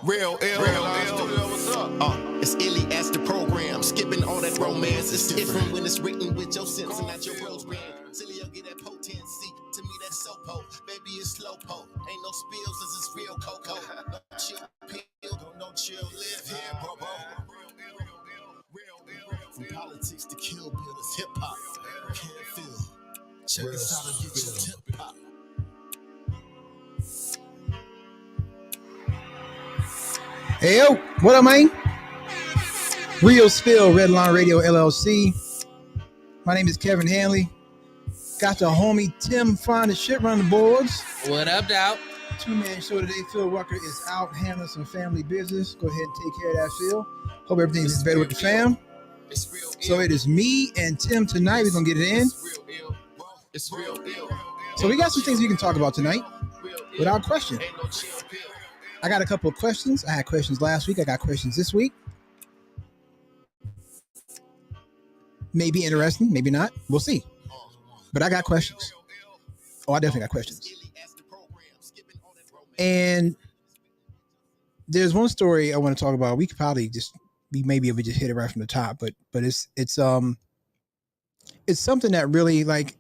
Real ill. What's up? It's illy as the program. Skipping all that romance. It's different when it's written with your sense and not your bros brand. Silly, you'll get that potency. To me, that's so po. Baby, it's slow po. Ain't no spills, this is real cocoa. No chill pill, no chill live here, bro. From politics to kill bill, it's hip hop. Can't feel. Check us out and get your tip pop. Hey yo, what up, man? Real Spill, Redline Radio LLC. My name is Kevin Hanley. Got the homie Tim fine as shit running the boards. What up, Dow? Two-man show today. Phil Rucker is out handling some family business. Go ahead and take care of that, Phil. Hope everything is better with the fam. So it is me and Tim tonight. We're gonna get it in. So we got some things we can talk about tonight without question. I got a couple of questions. I had questions last week. I got questions this week. Maybe interesting, maybe not. We'll see. But I got questions. Oh, I definitely got questions. And there's one story I want to talk about. We may be able to just hit it right from the top, but it's something that really, like,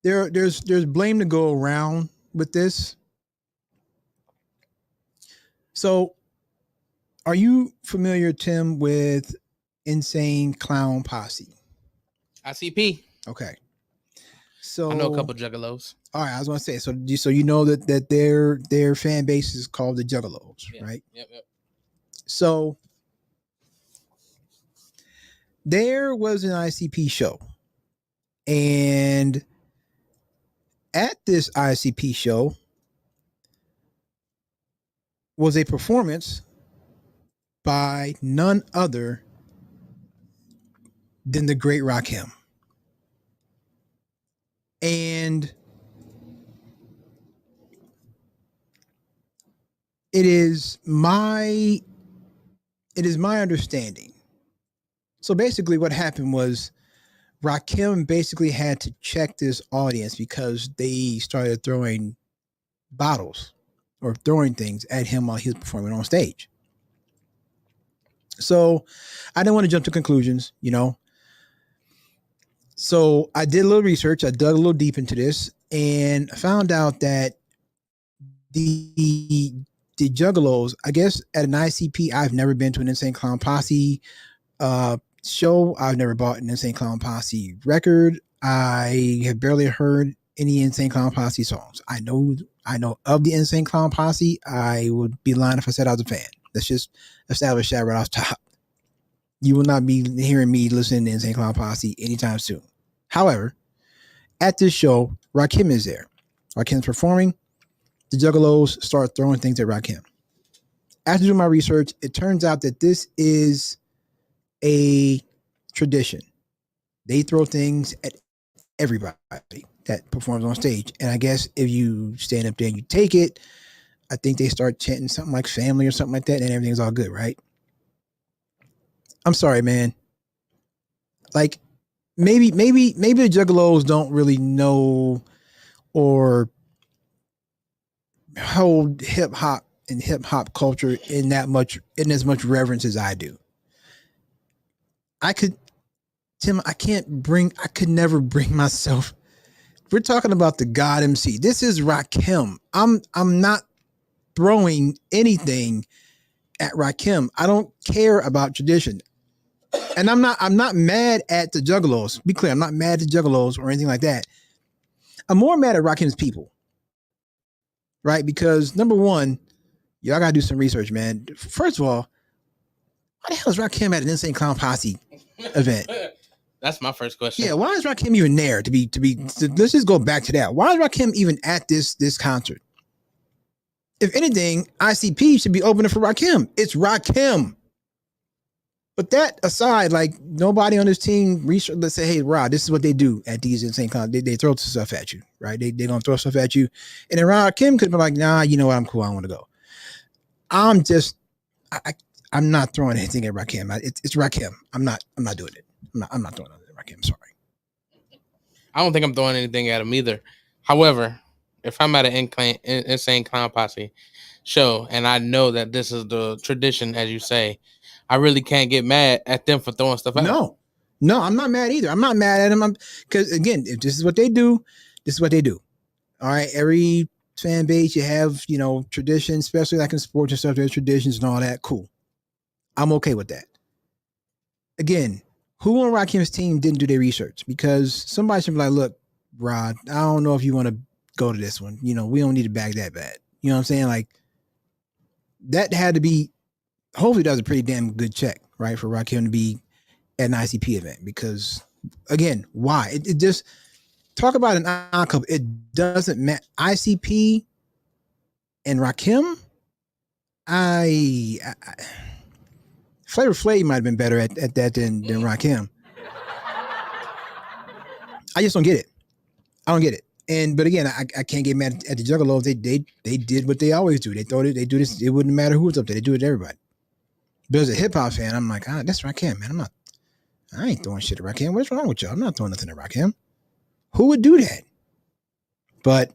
there's blame to go around with this. So, are you familiar, Tim, with Insane Clown Posse? ICP. Okay. So I know a couple juggalos. All right, I was going to say, so you know that their fan base is called the Juggalos, right? Yep. So there was an ICP show, and at this ICP show was a performance by none other than the great Rakim. And it is my understanding. So basically what happened was Rakim basically had to check this audience because they started throwing bottles or throwing things at him while he was performing on stage. So I didn't want to jump to conclusions, you know. So I did a little research. I dug a little deep into this and found out that the Juggalos, I guess at an ICP, I've never been to an Insane Clown Posse show. I've never bought an Insane Clown Posse record. I have barely heard any Insane Clown Posse songs. I know of the Insane Clown Posse. I would be lying if I said I was a fan. Let's just establish that right off top. You will not be hearing me listening to Insane Clown Posse anytime soon. However, at this show, Rakim is there. Rakim's performing. The Juggalos start throwing things at Rakim. After doing my research, it turns out that this is a tradition. They throw things at everybody that performs on stage. And I guess if you stand up there and you take it, I think they start chanting something like family or something like that, and everything's all good, right? I'm sorry, man. Like, maybe the Juggalos don't really know or hold hip hop and hip hop culture in as much reverence as I do. I could never bring myself. We're talking about the God MC. This is Rakim. I'm not throwing anything at Rakim. I don't care about tradition. And I'm not mad at the Juggalos. Be clear, I'm not mad at the Juggalos or anything like that. I'm more mad at Rakim's people. Right? Because number one, y'all gotta do some research, man. First of all, why the hell is Rakim at an Insane Clown Posse event? That's my first question. Yeah, why is Rakim even there let's just go back to that. Why is Rakim even at this concert? If anything, ICP should be opening for Rakim. It's Rakim. But that aside, like, nobody on this team research. Let's say, hey, Rod, this is what they do at these Insane Clowns. They throw stuff at you, right? They're gonna throw stuff at you. And then Rakim could be like, nah, you know what? I'm cool. I want to go. I'm not throwing anything at Rakim. It's Rakim. I'm not doing it. I'm not throwing it at Rakim. I'm sorry. I don't think I'm throwing anything at him either. However, if I'm at an insane clown posse show and I know that this is the tradition, as you say, I really can't get mad at them for throwing stuff out. No, I'm not mad either. I'm not mad at them. Because again, if this is what they do, this is what they do. All right, every fan base you have, traditions, especially like in sports and stuff. There's traditions and all that. Cool. I'm okay with that. Again, who on Rakim's team didn't do their research? Because somebody should be like, look, Rod, I don't know if you want to go to this one. We don't need to bag that bad. You know what I'm saying? Like, that had to be, hopefully that was a pretty damn good check, right? For Rakim to be at an ICP event. Because, again, why? It just, talk about an odd couple. It doesn't matter. ICP and Rakim, Flavor Flav might have been better at that than Rakim. I just don't get it. I don't get it. But again, I can't get mad at the Juggalos. They did what they always do. They thought they do this. It wouldn't matter who was up there. They do it to everybody. But as a hip hop fan, I'm like, that's Rakim, man. I ain't throwing shit at Rakim. What's wrong with y'all? I'm not throwing nothing at Rakim. Who would do that? But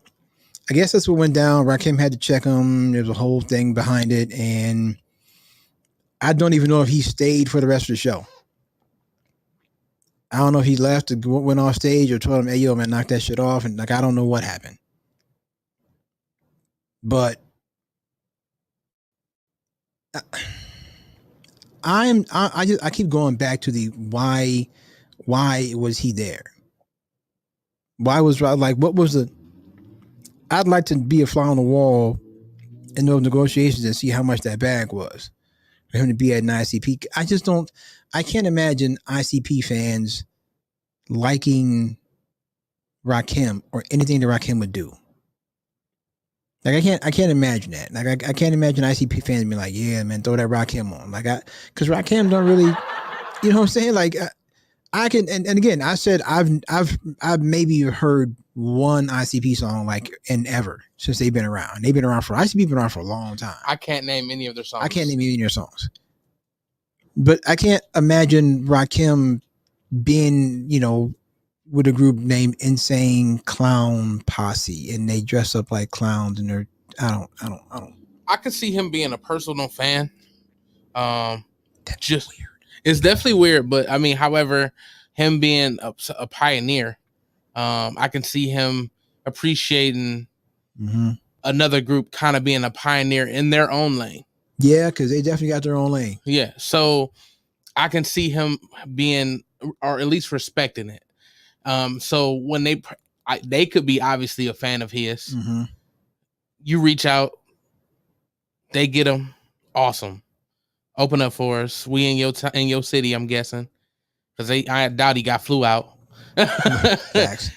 I guess that's what went down. Rakim had to check him. There's a whole thing behind it, and I don't even know if he stayed for the rest of the show. I don't know if he left to went off stage or told him, "Hey, yo, man, knock that shit off." And I don't know what happened. But I keep going back to the why was he there? Why was like what was the? I'd like to be a fly on the wall in those negotiations and see how much that bag was for him to be at an ICP. I can't imagine ICP fans liking Rakim or anything that Rakim would do. Like I can't imagine that. Like I can't imagine ICP fans being like, yeah, man, throw that Rakim on. Like because Rakim don't really, you know what I'm saying? Like I can, and again, I said I've maybe heard one ICP song like in ever since they've been around. ICP been around for a long time. I can't name any of their songs. I can't name any of their songs. But I can't imagine Rakim being, with a group named Insane Clown Posse and they dress up like clowns and they're I don't. I could see him being a personal fan. That's just weird. It's definitely weird, but I mean, however, him being a pioneer, I can see him appreciating another group kind of being a pioneer in their own lane. Yeah, because they definitely got their own lane. Yeah, so I can see him being, or at least respecting it. So when they could be obviously a fan of his. Mm-hmm. You reach out, they get him, awesome. Open up for us. We in your city, I'm guessing, because I doubt he flew out. Facts.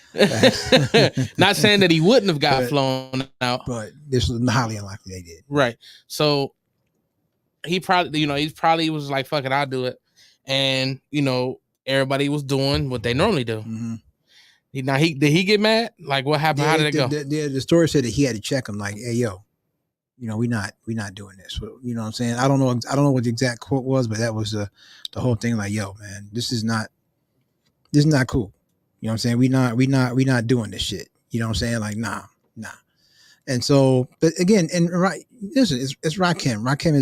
Not saying that he wouldn't have got flown out, but this was highly unlikely they did. Right. So he probably was like, "Fuck it, I'll do it," and everybody was doing what they normally do. Mm-hmm. Did he get mad? Like, what happened? How did it go? The story said that he had to check him. Like, hey, yo, we not doing this. You know what I'm saying? I don't know what the exact quote was, but that was the whole thing. Like, yo, man, this is not cool. You know what I'm saying? We not doing this shit. You know what I'm saying? Like, nah. And so, but again, and right, listen, it's Rakim. Rakim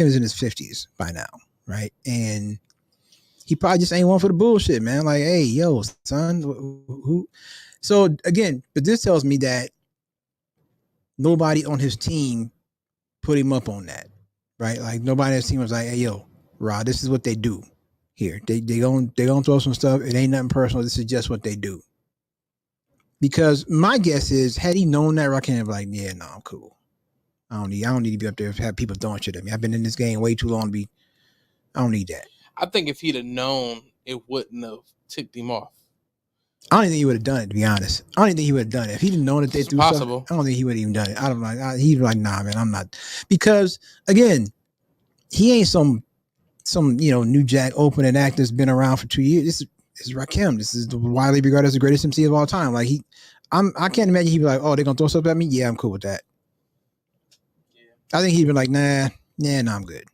is in his 50s by now, right? And he probably just ain't one for the bullshit, man. Like, hey, yo, son, who? So again, but this tells me that nobody on his team put him up on that, right? Like nobody on his team was like, hey, yo, Rod, this is what they do here. They gonna throw some stuff. It ain't nothing personal. This is just what they do. Because my guess is, had he known that, Rakim would be like, yeah, no, I'm cool. I don't need to be up there have people throwing shit at me. I've been in this game way too long I don't need that. I think if he'd have known, it wouldn't have ticked him off. I don't think he would have done it, to be honest. I don't even think he would have done it. If he didn't know that they threw stuff, I don't think he would have even done it. I don't know. He'd be like, nah, man, I'm not. Because, again, he ain't some New Jack opening act that's been around for 2 years. This is Rakim. This is widely regarded as the greatest MC of all time. Like I can't imagine he'd be like, oh, they're gonna throw stuff at me. Yeah, I'm cool with that. Yeah. I think he'd be like, nah, I'm good.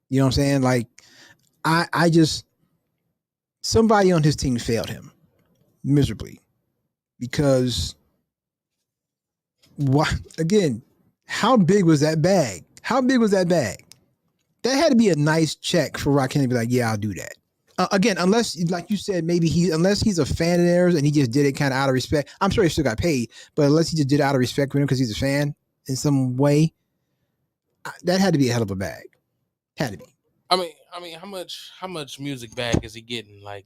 You know what I'm saying? Like, I just somebody on his team failed him miserably because Why again? How big was that bag? How big was that bag? That had to be a nice check for Rakim to be like, yeah, I'll do that. Again, unless, like you said, unless he's a fan of theirs and he just did it kind of out of respect. I'm sure he still got paid, but unless he just did it out of respect for him because he's a fan in some way, that had to be a hell of a bag. Had to be. I mean, how much music bag is he getting? Like,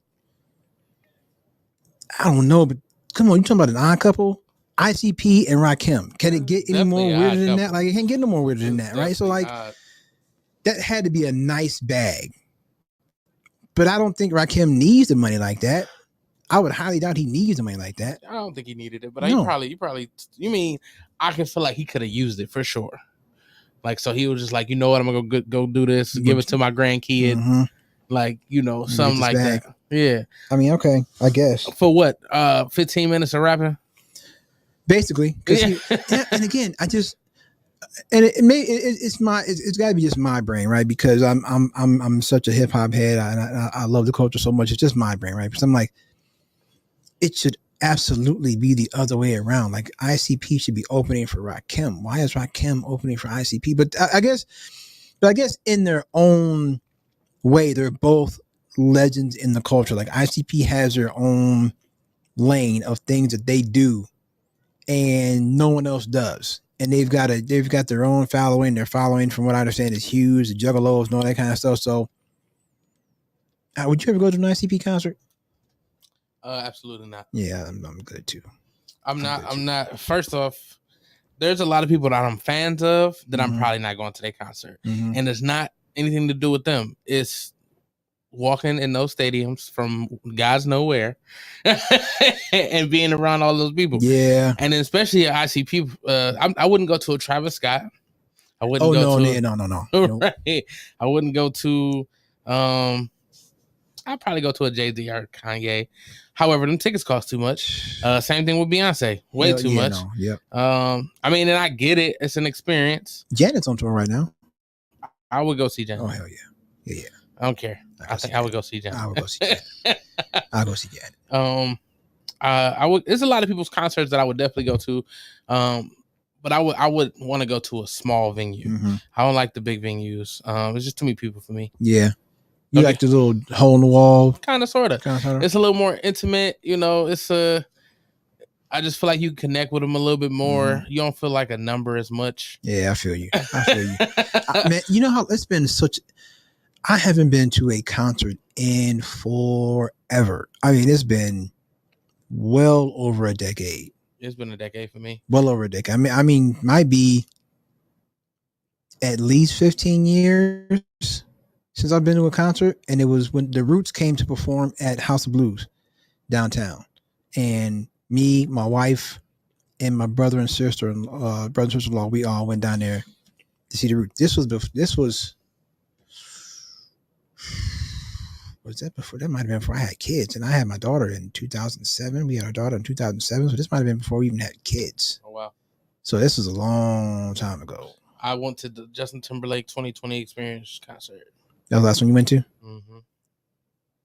I don't know, but come on, you talking about an odd couple? ICP and Rakim. Can it get any more weirder than that? Like, it can't get no more weirder than that, right? So, like, that had to be a nice bag. But I don't think Rakim needs the money like that. I would highly doubt he needs the money like that. I don't think he needed it, but you mean I can feel like he could have used it for sure. Like, so he was just like, you know what, I'm gonna go do this, give it to my grandkid, like, you know, something like that. Yeah. I mean, okay, I guess. For what? 15 minutes of rapping? Basically. And again, I just, and it's got to be just my brain, right? Because I'm such a hip hop head, and I love the culture so much. It's just my brain, right? Because I'm like, it should absolutely be the other way around. Like, ICP should be opening for Rakim. Why is Rakim opening for ICP? But I guess in their own way, they're both legends in the culture. Like, ICP has their own lane of things that they do, and no one else does. And they've got their own following. Their following, from what I understand, is huge. The Juggalos and all that kind of stuff. So, would you ever go to an ICP concert? Absolutely not. Yeah, I'm good too. I'm not. First off, there's a lot of people that I'm fans of that I'm probably not going to their concert, and it's not anything to do with them. It's walking in those stadiums from God's nowhere and being around all those people. Yeah, and especially at ICP. I wouldn't go to a Travis Scott. I wouldn't. No. Right. I wouldn't go to. I'd probably go to a Jay-Z or Kanye. However, them tickets cost too much. Same thing with Beyonce. Way too much. No, yep. I mean, and I get it. It's an experience. Janet's on tour right now. I would go see Janet. Oh, hell yeah. Yeah. I don't care. I think I would go see Janet. I would go see Janet. I'll go see Janet. I would. There's a lot of people's concerts that I would definitely go to. But I would want to go to a small venue. I don't like the big venues. It's just too many people for me. Yeah. You like the little hole in the wall? Kind of, sort of. It's a little more intimate, you know. I just feel like you connect with them a little bit more. You don't feel like a number as much. Yeah, I feel you. Man, you know how it's been I haven't been to a concert in forever. I mean, it's been well over a decade. It's been a decade for me. Well over a decade. I mean, might be at least 15 years since I've been to a concert, and it was when the Roots came to perform at House of Blues downtown, and me, my wife, and my brother and sister-in-law, we all went down there to see the Roots. This was that before? That might have been before I had kids, and I had my daughter in 2007. We had our daughter in 2007, so this might have been before we even had kids. Oh wow! So this was a long time ago. I went to the Justin Timberlake 2020 Experience concert. That was the last one you went to?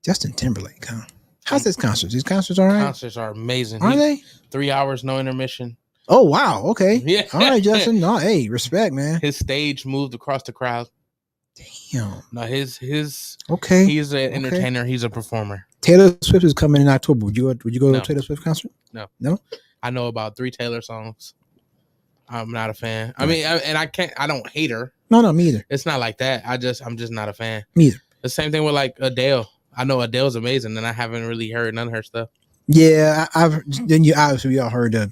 Justin Timberlake, huh? How's this concert? These concerts all right? Concerts are amazing. Are they? 3 hours, no intermission. Oh, wow. Okay. Yeah. All right, Justin. No, hey, respect, man. His stage moved across the crowd. Damn. No, his okay. He's an entertainer. He's a performer. Taylor Swift is coming in October. Would you go to a Taylor Swift concert? No. I know about 3 Taylor songs. I'm not a fan. I mean, I don't hate her. No, me either. It's not like that. I'm just not a fan. Me either. The same thing with like Adele. I know Adele's amazing, and I haven't really heard none of her stuff. Yeah, we all heard I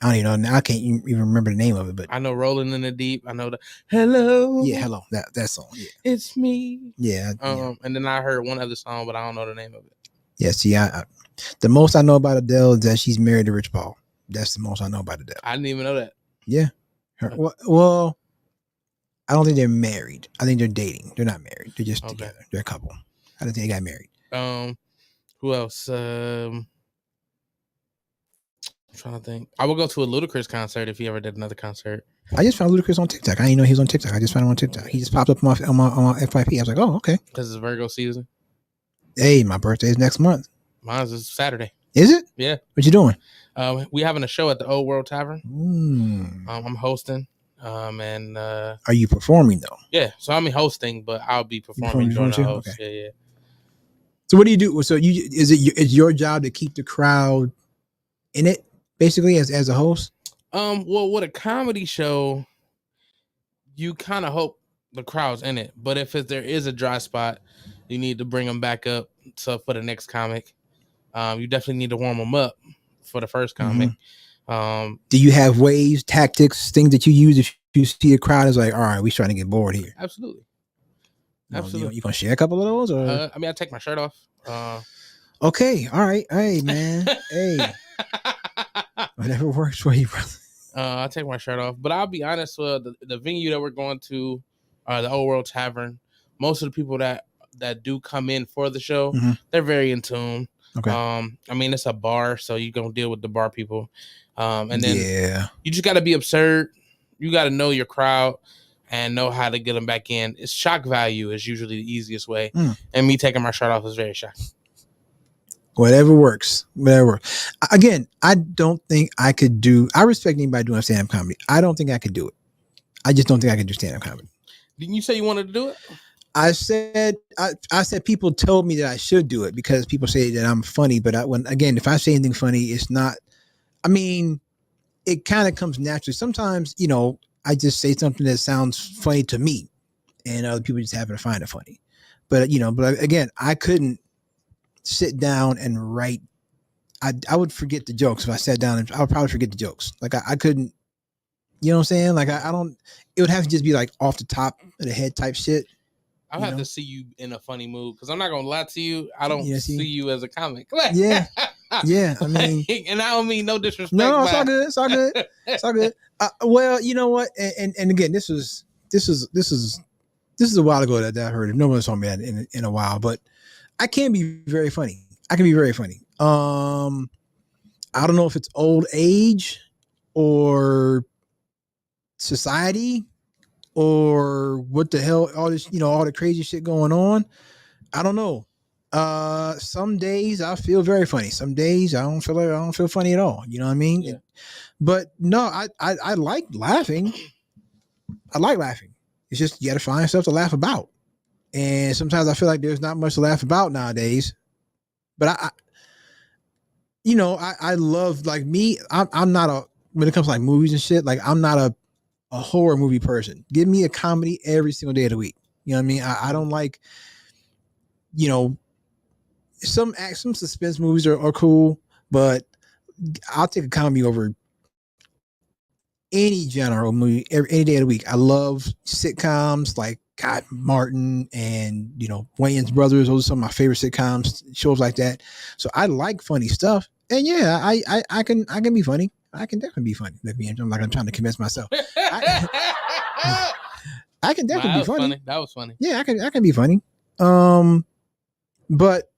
don't even know. I can't even remember the name of it, but I know "Rolling in the Deep." I know the "Hello." Yeah, hello. That song. Yeah, it's me. Yeah. And then I heard one other song, but I don't know the name of it. Yeah. See, the most I know about Adele is that she's married to Rich Paul. That's the most I know about Adele. I didn't even know that. Yeah. Well, I don't think they're married. I think they're dating. They're not married. They're just together. They're a couple. I don't think they got married. Who else? I'm trying to think. I would go to a Ludacris concert if he ever did another concert. I just found Ludacris on TikTok. I didn't know he was on TikTok. I just found him on TikTok. He just popped up on my FYP. I was like, oh, okay. Because it's Virgo season. Hey, my birthday is next month. Mine's is Saturday. Is it? Yeah. What you doing? We having a show at the Old World Tavern. Mm. I'm hosting. And Are you performing though? Yeah, so I'm hosting, but I'll be performing during the host. Okay. Yeah. So what do you do? So is your job to keep the crowd in it, basically, as a host? Well, with a comedy show, you kind of hope the crowd's in it, but if there is a dry spot, you need to bring them back up. So for the next comic, you definitely need to warm them up for the first comic. Do you have ways, tactics, things that you use if you see a crowd is like, all right, we're trying to get bored here? Absolutely. You gonna share a couple of those? Or? I take my shirt off. Okay, all right, hey man, hey, whatever works for you, brother. I take my shirt off, but I'll be honest. The venue that we're going to, the Old World Tavern. Most of the people that do come in for the show, they're very in tune. Okay. I mean, it's a bar, so you're gonna deal with the bar people. And then you just got to be absurd. You got to know your crowd and know how to get them back in. It's shock value is usually the easiest way, and me taking my shirt off is very shocking. Whatever works. Again, I don't think I could do. I respect anybody doing stand-up comedy. I don't think I could do it. I just don't think I could do stand-up comedy. Didn't you say you wanted to do it? I said people told me that I should do it because people say that I'm funny. But if I say anything funny, it's not. I mean, it kind of comes naturally. Sometimes, I just say something that sounds funny to me, and other people just happen to find it funny. But again, I couldn't sit down and write. I would forget the jokes if I sat down, and I would probably forget the jokes. Like I couldn't. You know what I'm saying? Like I don't. It would have to just be like off the top of the head type shit. I'll have to see you in a funny mood because I'm not gonna lie to you. I don't see you as a comic. Yeah. I mean, and I don't mean no disrespect. No, it's all good. It's all good. Well, you know what? And again, this is a while ago that I heard it. No one told me that in a while, but I can be very funny. I can be very funny. I don't know if it's old age or society or what the hell, all this, all the crazy shit going on. I don't know. Some days I feel very funny. Some days I don't feel funny at all. You know what I mean? Yeah. But no, I like laughing. I like laughing. It's just you got to find stuff to laugh about. And sometimes I feel like there's not much to laugh about nowadays. But I love, like, me. I'm not when it comes to like movies and shit. Like, I'm not a horror movie person. Give me a comedy every single day of the week. You know what I mean? I don't like, some suspense movies are cool, but I'll take a comedy over any genre movie any day of the week. I love sitcoms like Martin and Wayans Brothers. Those are some of my favorite sitcoms, shows like that. So I like funny stuff, and yeah, I can be funny. I can definitely be funny. I'm trying to convince myself. I can definitely be funny. That was funny. Yeah, I can be funny. But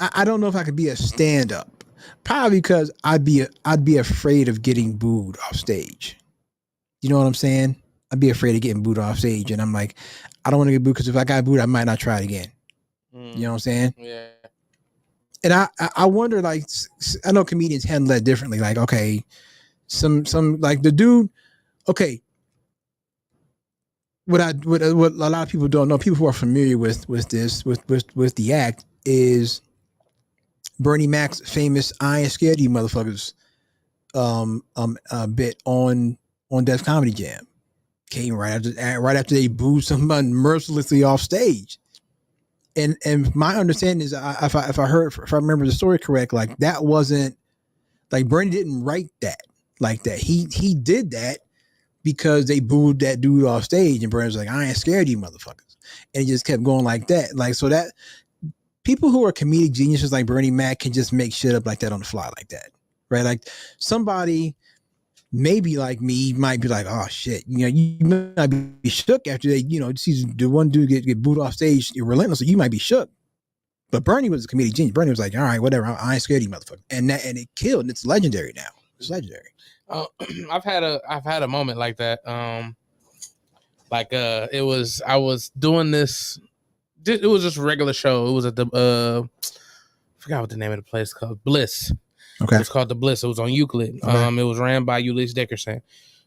I don't know if I could be a stand-up. Probably because I'd be afraid of getting booed off stage. You know what I'm saying? I'd be afraid of getting booed off stage, and I'm like, I don't want to get booed because if I got booed, I might not try it again. You know what I'm saying? Yeah. And I wonder, like, I know comedians handle that differently. Like, okay, some like the dude. Okay, what a lot of people don't know, people who are familiar with the act, is Bernie Mac's famous "I ain't scared of you motherfuckers" bit on Def Comedy Jam. Came right after they booed someone mercilessly off stage. And my understanding is, if I remember the story correct, like, that wasn't, like, Bernie didn't write that like that. He did that because they booed that dude off stage, and Bernie was like, "I ain't scared of you motherfuckers," and he just kept going like that. Like, so that people who are comedic geniuses like Bernie Mac can just make shit up like that on the fly like that, right? Like, somebody maybe like me might be like, "Oh shit," you might be shook after they, see the one dude get booed off stage relentlessly. You might be shook, but Bernie was a comedic genius. Bernie was like, "All right, whatever, I ain't scared of you motherfucker," and it killed. And it's legendary now. It's legendary. I've had a moment like that. I was doing this. It was just a regular show. It was at the I forgot what the name of the place called, Bliss. Okay. It was called The Bliss. It was on Euclid. Okay. It was ran by Ulysses Dickerson.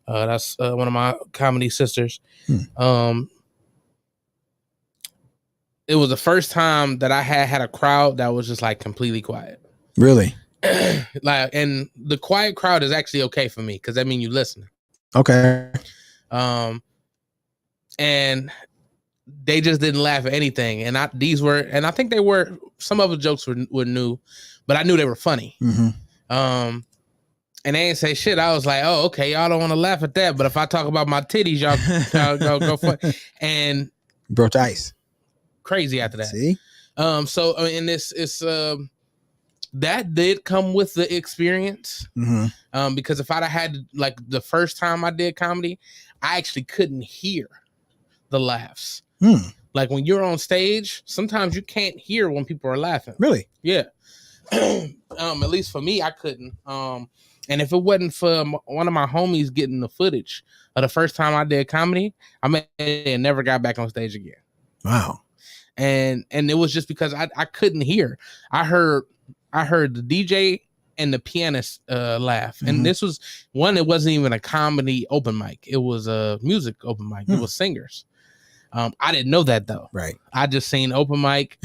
That's one of my comedy sisters. It was the first time that I had a crowd that was just like completely quiet. Really? Like, and the quiet crowd is actually okay for me because that means you listening. Okay. And they just didn't laugh at anything. And I think they were, some of the jokes were new, but I knew they were funny. And they didn't say shit. I was like, oh, okay, y'all don't want to laugh at that. But if I talk about my titties, y'all go fun. And broke the ice. Crazy after that. See? So in this, it's that did come with the experience. Because if I'd had like the first time I did comedy, I actually couldn't hear the laughs. Like when you're on stage, sometimes you can't hear when people are laughing. Really? Yeah. At least for me, I couldn't. And if it wasn't for one of my homies getting the footage of the first time I did comedy, I may have never got back on stage again. Wow. And it was just because I couldn't hear. I heard the DJ and the pianist laugh. And this was one, it wasn't even a comedy open mic. It was a music open mic. It was singers. I didn't know that though. Right. I just seen open mic.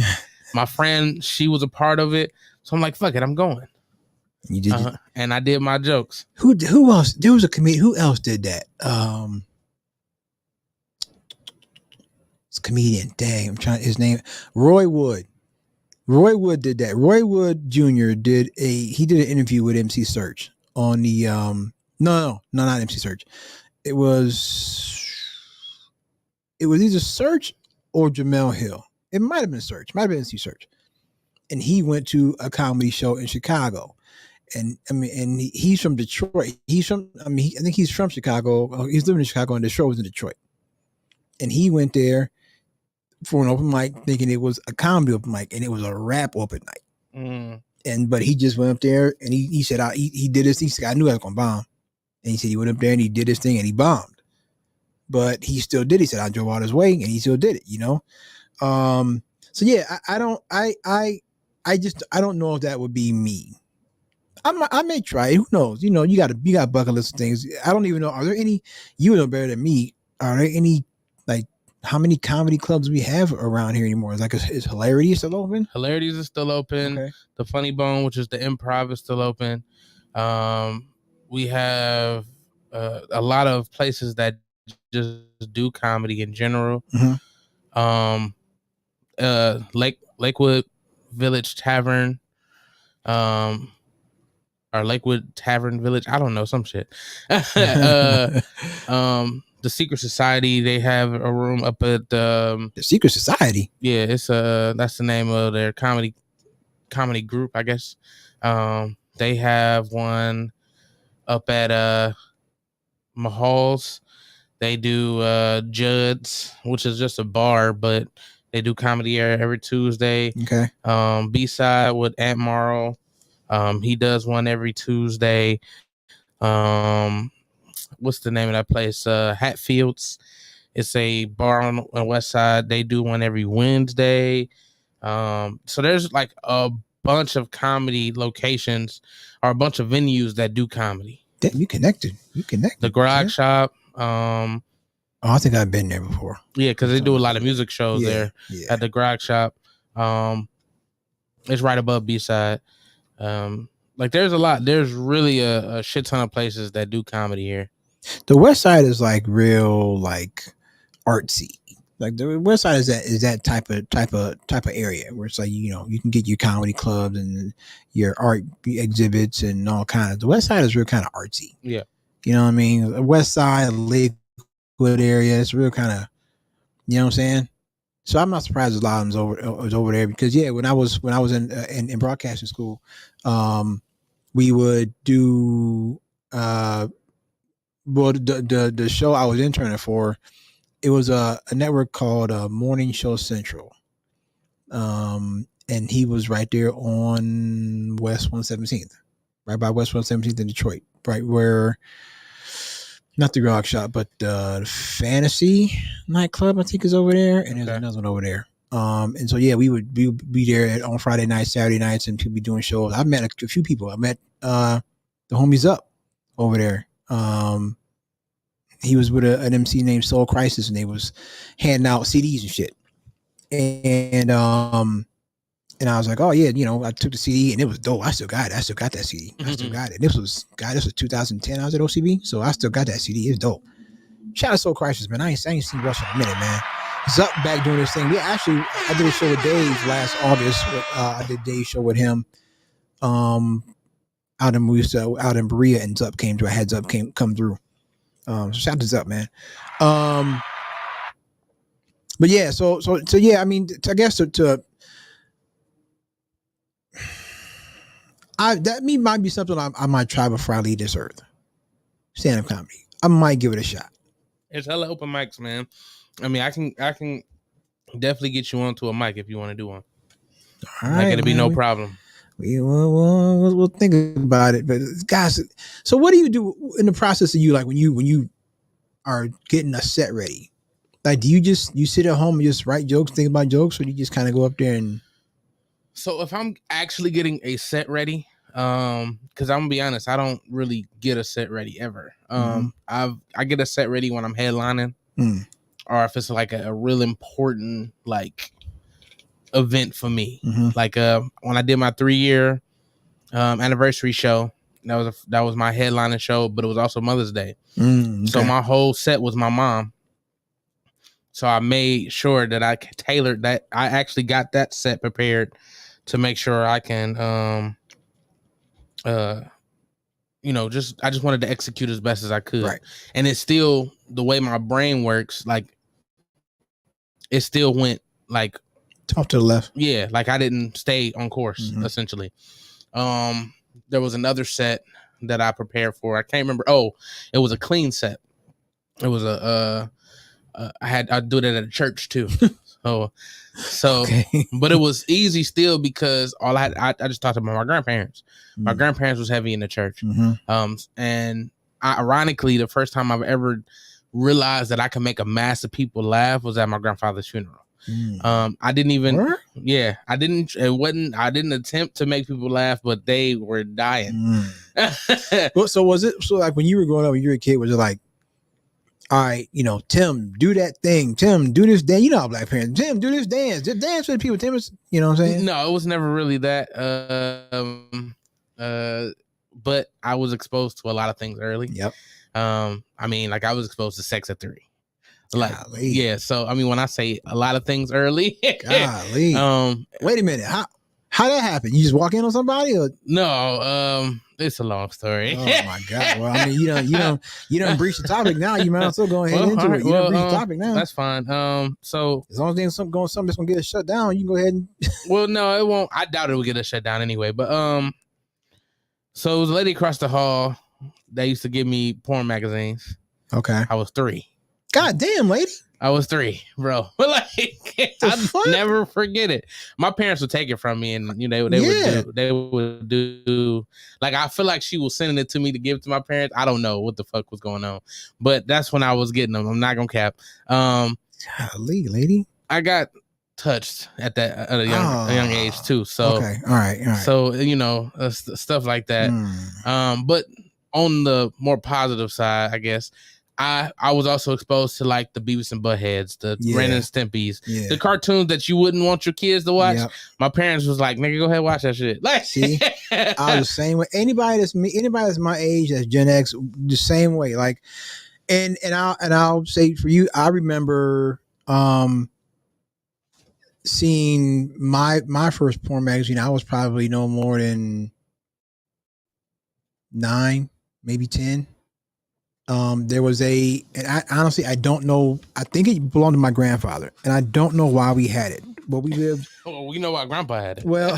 My friend, she was a part of it. So I'm like, fuck it, I'm going. You did, and I did my jokes. Who else? There was a comedian. Who else did that? It's a comedian. Dang, I'm trying his name. Roy Wood. Roy Wood did that. Roy Wood Jr. did an interview with MC Search on the no, not MC Search. It was either Search or Jamel Hill. It might have been Search. Might have been MC Search. And he went to a comedy show in Chicago. And I mean, and he's from Detroit. I think he's from Chicago. He's living in Chicago, and the show was in Detroit. And he went there for an open mic, thinking it was a comedy open mic, and it was a rap open mic. But he just went up there, and he said, he did this. He said, I knew I was gonna bomb. And he said he went up there and he did his thing, and he bombed. But he still did. He said, I drove all his way, and he still did it. You know. So yeah, I don't know if that would be me. I may try it. Who knows? You know, you got a bucket list of things. I don't even know. Are there any? You know better than me. Are there any, like, how many comedy clubs we have around here anymore? Is Hilarity still open? Hilarities is still open. Okay. The Funny Bone, which is the Improv, is still open. We have a lot of places that just do comedy in general. Lakewood Village Tavern. Or Lakewood Tavern Village, I don't know, some shit. The Secret Society, they have a room up at the Secret Society. Yeah, it's that's the name of their comedy group, I guess. They have one up at Mahal's. They do Judd's, which is just a bar, but they do comedy every Tuesday. Okay. B-side with Aunt Marl. He does one every Tuesday. What's the name of that place? Hatfields. It's a bar on the west side. They do one every Wednesday. So there's like a bunch of comedy locations or a bunch of venues that do comedy. Damn, you connected. The Grog Shop. I think I've been there before. Yeah, because they do a lot of music shows there at the Grog Shop. It's right above B-side. Like there's really a shit ton of places that do comedy here. The west side is like real, like artsy. Like the west side is that type of area where it's like, you know, you can get your comedy clubs and your art exhibits and all kinds. The west side is real kind of artsy. Yeah. You know what I mean? The west side, Lakewood area, it's real kind of, you know what I'm saying? So I'm not surprised a lot of them was over there because when I was in broadcasting school, we would do the show I was interning for. It was a network called Morning Show Central, and he was right there on West 117th, right by West 117th in Detroit, right where. Not the Grog Shop, but the Fantasy nightclub, I think, is over there. And there's another one over there. And so yeah, we would be there on Friday nights, Saturday nights, and people be doing shows. I met a few people. I met the homies up over there. He was with an MC named Soul Crisis, and they was handing out CDs and shit. And I was like, oh yeah, I took the CD and it was dope. I still got it. I still got that CD. I still got it. This was 2010. I was at OCB, so I still got that CD. It's dope. Shout out to Soul Crisis, man. I ain't seen Rush in a minute, man. Zuck back doing this thing. I did a show with Dave last August. I did Dave's show with him. Out in Berea, and Zuck came through. I had Zuck come through. So shout out to Zuck, man. But yeah, so yeah. I mean, I guess that might be something I might try before I leave this earth. Stand-up comedy. I might give it a shot. It's hella open mics, man. I mean, I can definitely get you onto a mic if you want to do one. All right, it'll be no problem. We'll think about it. But guys, so what do you do in the process of you, like when you are getting a set ready? Like, do you sit at home and just write jokes, think about jokes, or do you just kind of go up there and? So if I'm actually getting a set ready, because I'm gonna be honest, I don't really get a set ready ever. I get a set ready when I'm headlining, or if it's like a real important like event for me. Like when I did my 3-year anniversary show, that was my headlining show, but it was also Mother's Day. Okay. So my whole set was my mom. So I made sure that I tailored that. I actually got that set prepared to make sure I can I just wanted to execute as best as I could. Right. And it's still the way my brain works, like it still went like off to the left. Yeah, like I didn't stay on course, essentially. There was another set that I prepared for. I can't remember. Oh, it was a clean set. It was I do that at a church too. So okay. But it was easy still because I just talked about my grandparents. My grandparents was heavy in the church. And ironically, the first time I've ever realized that I could make a mass of people laugh was at my grandfather's funeral. I didn't even, I didn't attempt to make people laugh, but they were dying. So like when you were growing up, when you were a kid, was it like, all right, Tim, do that thing. Tim, do this dance. You know how black parents. Tim, do this dance. Just dance with people. Tim is, you know what I'm saying? No, it was never really that. But I was exposed to a lot of things early. Yep. I mean, like I was exposed to sex at 3. Like, golly. Yeah. So I mean, when I say a lot of things early, golly. Wait a minute. How that happened? You just walk in on somebody, or no? It's a long story. Oh my God! Well, I mean, you don't breach the topic now. You might as well go ahead into it. You don't breach the topic now. That's fine. So as long as there's something that's gonna get us shut down, you can go ahead and. Well, no, it won't. I doubt it will get us shut down anyway. But so it was a lady across the hall that used to give me porn magazines. Okay. I was 3. God damn, lady. I was 3, bro. But like, I'll never forget it. My parents would take it from me, and they would do. Like, I feel like she was sending it to me to give to my parents. I don't know what the fuck was going on, but that's when I was getting them. I'm not gonna cap. Golly, lady. I got touched at a young age too. So okay, all right. So stuff like that. But on the more positive side, I guess. I was also exposed to like the Beavis and Buttheads, the Ren and Stimpy's, the cartoons that you wouldn't want your kids to watch. Yep. My parents was like, "Nigga, go ahead and watch that shit." Like, see, I was the same way. Anybody that's my age, that's Gen X, the same way. Like, and I'll say for you, I remember seeing my first porn magazine. I was probably no more than 9, maybe 10. There was and I honestly, I don't know. I think it belonged to my grandfather, and I don't know why we had it. But we lived. Well, we know why Grandpa had it. Well,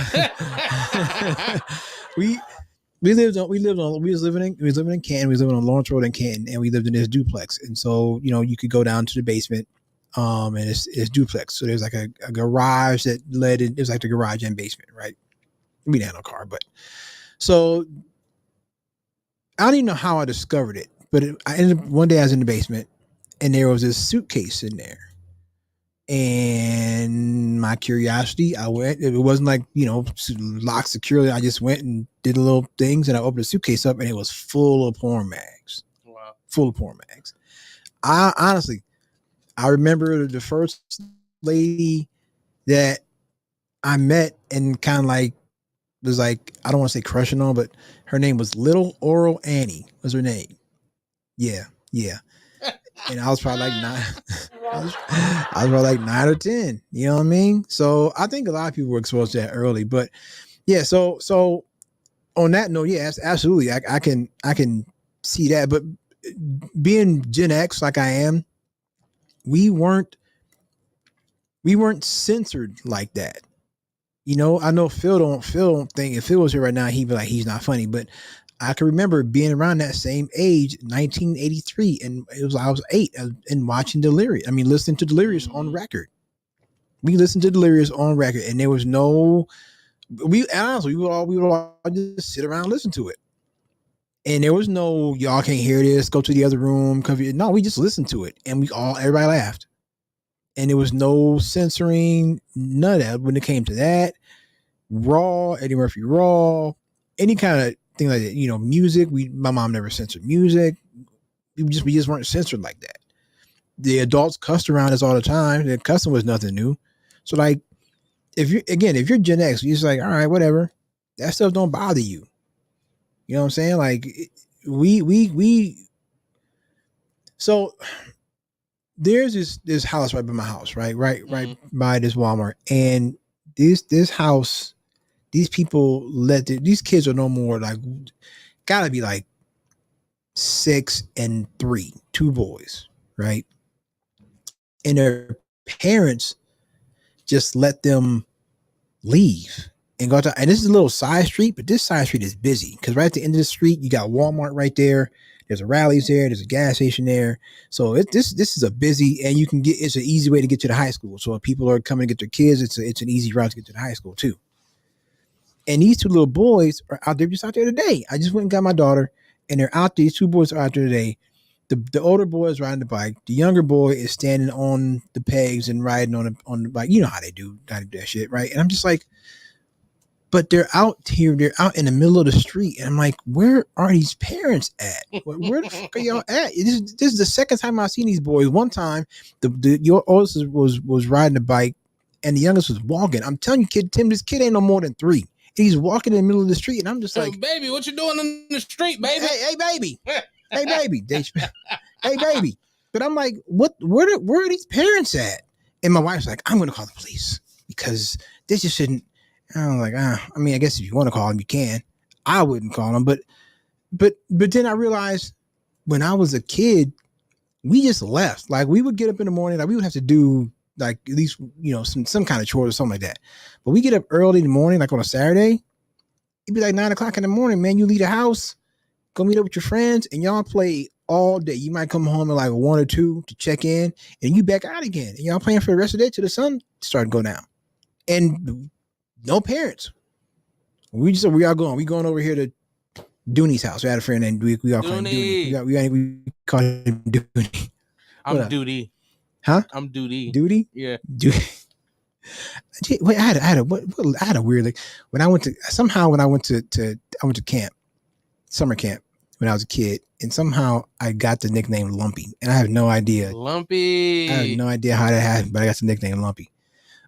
we was living in Canton. We was living on Lawrence Road in Canton, and we lived in this duplex. And so, you could go down to the basement, and it's duplex. So there's like a garage that led in. It was like the garage and basement, right? We didn't have no car, but so I don't even know how I discovered it. But one day I was in the basement, and there was this suitcase in there, And my curiosity, I went. It wasn't like, locked securely. I just went and did a little things, and I opened the suitcase up, and it was full of porn mags. Wow. Full of porn mags. I honestly, I remember the first lady that I met and kind of like was like, I don't want to say crushing on, but her name was Little Oral Annie was her name. Yeah. And I was probably like nine. I was probably like 9 or 10. You know what I mean? So I think a lot of people were exposed to that early. But yeah, so on that note, yes, absolutely. I can see that. But being Gen X like I am, we weren't censored like that. I know Phil don't think, if Phil was here right now, he'd be like, he's not funny. But I can remember being around that same age, 1983, and I was 8 and watching Delirious. I mean, listening to Delirious on record. We listened to Delirious on record, and there was no. We would all just sit around and listen to it, and there was no, y'all can't hear this, go to the other room. No, we just listened to it, and everybody laughed. And there was no censoring, none of that when it came to that. Raw, Eddie Murphy Raw, any kind of thing like that. Music. My mom never censored music. We just weren't censored like that. The adults cussed around us all the time. The cussing was nothing new. So like, if you're Gen X, you're just like, all right, whatever. That stuff don't bother you. You know what I'm saying? Like we. So there's this house right by my house, right by this Walmart, and this house, these people these kids are no more, like, gotta be like 6 and 3, 2 boys, right? And their parents just let them leave and go to, and this is a little side street, but this side street is busy because right at the end of the street, you got Walmart right there. There's a Rally's there. There's a gas station there. So this is a busy, and it's an easy way to get to the high school. So if people are coming to get their kids, it's an easy route to get to the high school too. And these 2 little boys are out there today. I just went and got my daughter, and they're out there. These 2 boys are out there today. The older boy is riding the bike. The younger boy is standing on the pegs and riding on the bike. You know how they do that shit, right? And I'm just like, but they're out here. They're out in the middle of the street, and I'm like, where are these parents at? Where the fuck are y'all at? This is the second time I've seen these boys. One time, your oldest was riding the bike, and the youngest was walking. I'm telling you, Kid Tim, this kid ain't no more than 3. He's walking in the middle of the street, and I'm just like, baby, what you doing in the street, baby? Hey, baby. Hey, baby. Hey, baby. But I'm like, where are these parents at? And my wife's like, I'm going to call the police because this just shouldn't. And I'm like, I mean, I guess if you want to call them, you can. I wouldn't call them. But then I realized when I was a kid, we just left. Like, we would get up in the morning. Like, we would have to do, like, at least, some kind of chores or something like that. But we get up early in the morning, like on a Saturday. It'd be like 9 o'clock in the morning, man. You leave the house, go meet up with your friends, and y'all play all day. You might come home at like 1 or 2 to check in, and you back out again. And y'all playing for the rest of the day till the sun started to go down. And no parents. We are going. We going over here to Dooney's house. We had a friend named we all call him Dooney. We call him Dooney. I'm Duty. Huh? I'm Duty. Duty? Yeah. Duty. Wait, I had a weird, like, when I went to camp, summer camp when I was a kid, and somehow I got the nickname Lumpy, and I have no idea. Lumpy. I have no idea how that happened, but I got the nickname Lumpy.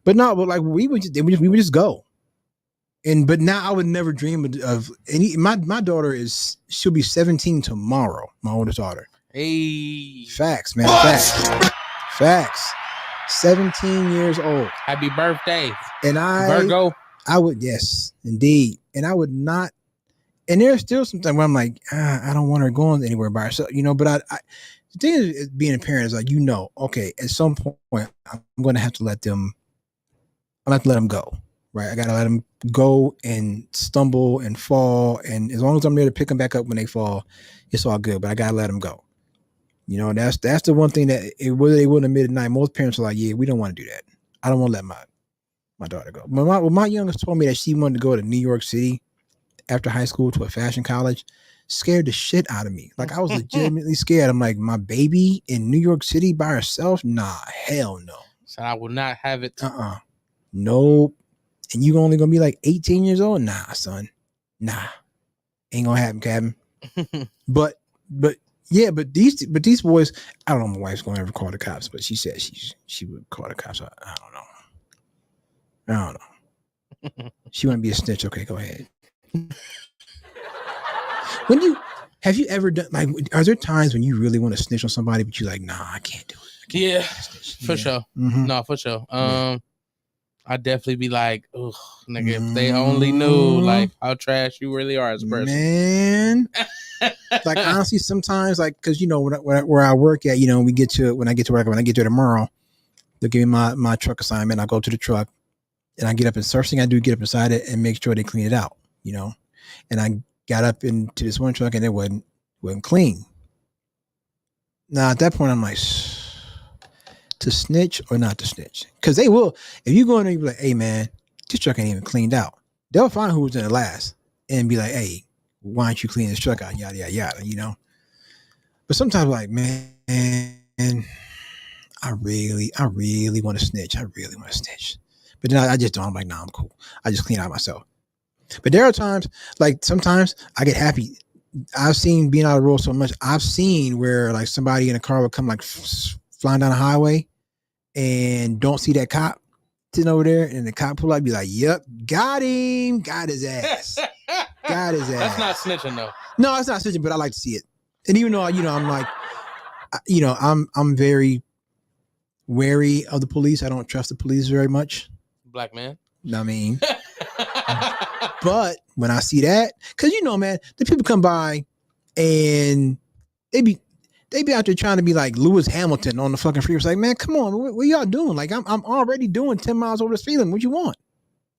But no, but like we would just go. But now I would never dream of any. My daughter she'll be 17 tomorrow. My oldest daughter. Hey. Facts, man. Facts. 17 years old. Happy birthday. And Virgo. I would, yes, indeed. And I would not. And there's still something where I'm like, I don't want her going anywhere by herself, But I the thing is, being a parent is like, okay, at some point I'm going to have to let them. I have to let them go, right? I got to let them go and stumble and fall. And as long as I'm there to pick them back up when they fall, it's all good. But I got to let them go. That's the one thing that whether they wouldn't admit at night, most parents are like, yeah, we don't want to do that. I don't want to let my daughter go. My youngest told me that she wanted to go to New York City after high school to a fashion college, scared the shit out of me. Like, I was legitimately scared. I'm like, my baby in New York City by herself? Nah, hell no. So I will not have it. Nope. And you only gonna be like 18 years old? Nah, son. Nah. Ain't gonna happen, Kevin. but yeah, but these boys, I don't know my wife's gonna ever call the cops, but she said she would call the cops. I don't know. She wanna be a snitch. Okay, go ahead. Have you ever done, like, are there times when you really want to snitch on somebody, but you're like, nah, I can't do it. Yeah, for sure. Mm-hmm. No, for sure. I'd definitely be like, ugh, nigga, if they only knew like how trash you really are as a person. Man. Like, honestly, sometimes, like, because, you know, where I work at, you know, when I get to work, when I get there tomorrow, they'll give me my truck assignment. I go to the truck and I get up, and first thing I do, get up inside it and make sure they clean it out, you know. And I got up into this one truck and it wasn't clean. Now, at that point, I'm like, to snitch or not to snitch? Because they will, if you go in there, you be like, hey, man, this truck ain't even cleaned out. They'll find who was in the last and be like, hey, why don't you clean this truck out? Yada, yada, yada, you know? But sometimes, like, man, I really want to snitch. I really want to snitch. But then I just don't. I'm like, nah, I'm cool. I just clean out myself. But there are times, like, sometimes I get happy. I've seen, being out of the road so much, I've seen where, like, somebody in a car would come, like, flying down the highway and don't see that cop sitting over there, and the cop pull up, be like, yep, got him, got his ass. Got his ass. That's not snitching, though. No, it's not snitching, but I like to see it. And even though, you know, I'm like, you know, I'm very wary of the police. I don't trust the police very much. Black man. I mean, but when I see that, because, you know, man, the people come by and they be out there trying to be like Lewis Hamilton on the fucking freeway. It's like, man, come on, what y'all doing? Like, I'm already doing 10 miles over the speed limit. What you want?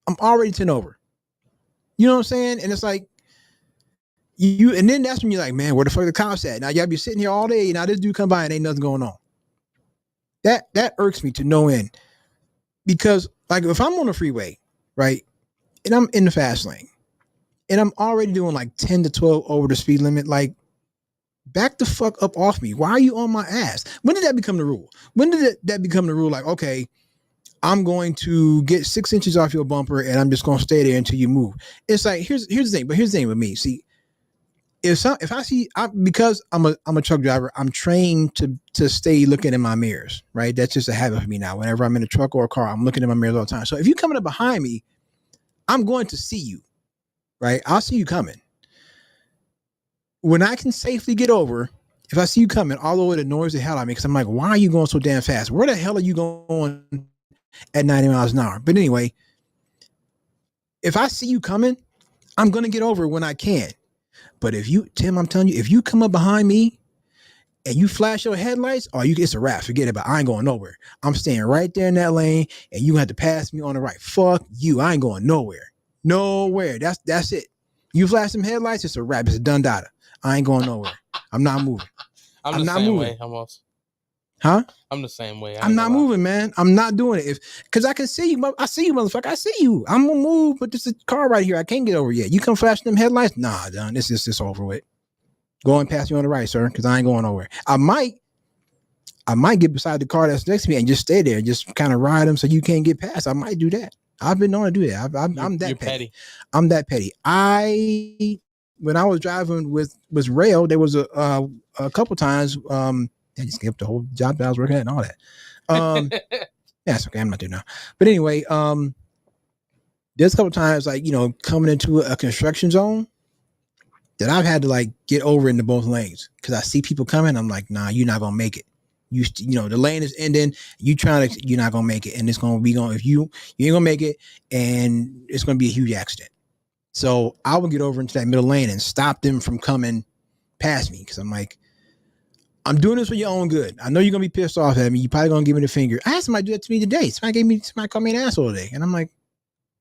I'm already 10 over. You know what I'm saying? And it's like, and then that's when you're like, man, where the fuck the cops at? Now y'all be sitting here all day. Now this dude come by and ain't nothing going on. That irks me to no end. Because, like, if I'm on the freeway, right, and I'm in the fast lane, and I'm already doing like 10 to 12 over the speed limit, like, back the fuck up off me. Why are you on my ass? When did that become the rule? When did that become the rule? Like, okay, I'm going to get 6 inches off your bumper and I'm just going to stay there until you move. It's like, here's the thing. But here's the thing with me. See, if I see, because I'm a truck driver, I'm trained to stay looking in my mirrors, right? That's just a habit for me now. Whenever I'm in a truck or a car, I'm looking in my mirrors all the time. So if you're coming up behind me, I'm going to see you, right? I'll see you coming. When I can safely get over, if I see you coming, although it annoys the hell out of me, because I'm like, why are you going so damn fast? Where the hell are you going at 90 miles an hour? But anyway, if I see you coming, I'm going to get over when I can. But if you, Tim, I'm telling you, if you come up behind me and you flash your headlights, it's a wrap. Forget it. But I ain't going nowhere. I'm staying right there in that lane, and you have to pass me on the right. Fuck you. I ain't going nowhere. Nowhere. That's it. You flash some headlights, it's a wrap. It's a done data. I ain't going nowhere. I'm not moving. I'm not moving. Way, almost. Huh? I'm the same way. I'm not moving, man. I'm not doing it. Because I can see you. I see you, motherfucker. I see you. I'm going to move, but there's a car right here. I can't get over yet. You come flashing them headlights? Nah, done. This is over with. Go and pass me on the right, sir, because I ain't going nowhere. I might get beside the car that's next to me and just stay there, just kind of ride them so you can't get past. I might do that. I've been known to do that. I'm that petty. I'm that petty. When I was driving with Rail, there was a couple times. I just gave up the whole job that I was working at and all that. Yeah, it's okay. I'm not doing now. But anyway, there's a couple times, like, you know, coming into a construction zone that I've had to, like, get over into both lanes because I see people coming. I'm like, nah, you're not gonna make it. You know, the lane is ending. You're not gonna make it, and it's gonna be going. If you ain't gonna make it, and it's gonna be a huge accident. So I will get over into that middle lane and stop them from coming past me because I'm like, I'm doing this for your own good. I know you're gonna be pissed off at me. You're probably gonna give me the finger. I had somebody do that to me today. Somebody called me an asshole today, and I'm like,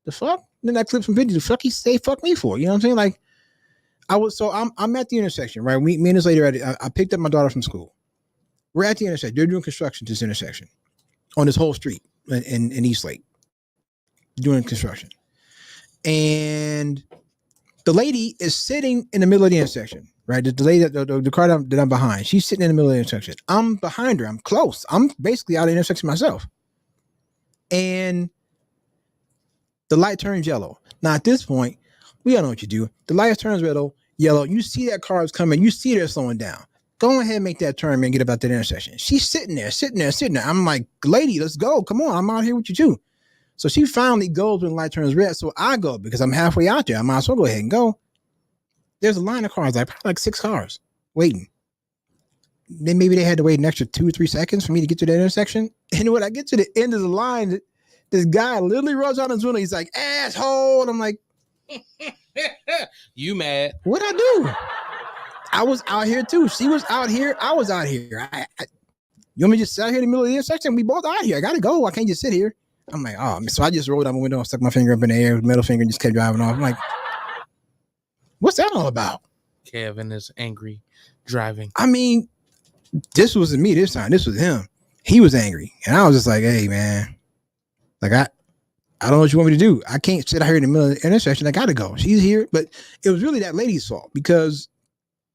the fuck? And then I clip some video. The fuck he say fuck me for? You know what I'm saying? Like, I'm at the intersection, right? Minutes later, I picked up my daughter from school. We're at the intersection. They're doing construction to this intersection on this whole street in East Lake, doing construction. And the lady is sitting in the middle of the intersection, right? The lady, the car that I'm behind, she's sitting in the middle of the intersection. I'm behind her. I'm close. I'm basically out of the intersection myself. and the light turns yellow. Now at this point, we all know what you do. The light turns yellow. You see that car is coming. You see they're slowing down. Go ahead and make that turn, man. Get about that intersection. She's sitting there. I'm like, lady, let's go. Come on. I'm out here with you too. So she finally goes when the light turns red. So I go because I'm halfway out there. I might as well go ahead and go. There's a line of cars, like 6 cars waiting. Then maybe they had to wait an extra 2 or 3 seconds for me to get to that intersection. And when I get to the end of the line, this guy literally runs out his window. He's like, asshole. And I'm like, you mad? What'd I do? I was out here too. She was out here. I was out here. You want me to just sit out here in the middle of the intersection? We both out here. I gotta go. I can't just sit here. I'm like, oh, so I just rolled out my window and stuck my finger up in the air, middle finger, and just kept driving off. I'm like, what's that all about? Kevin is angry driving. I mean, this wasn't me this time. This was him. He was angry. And I was just like, hey, man, like, I don't know what you want me to do. I can't sit out here in the middle of the intersection. I got to go. She's here. But it was really that lady's fault because,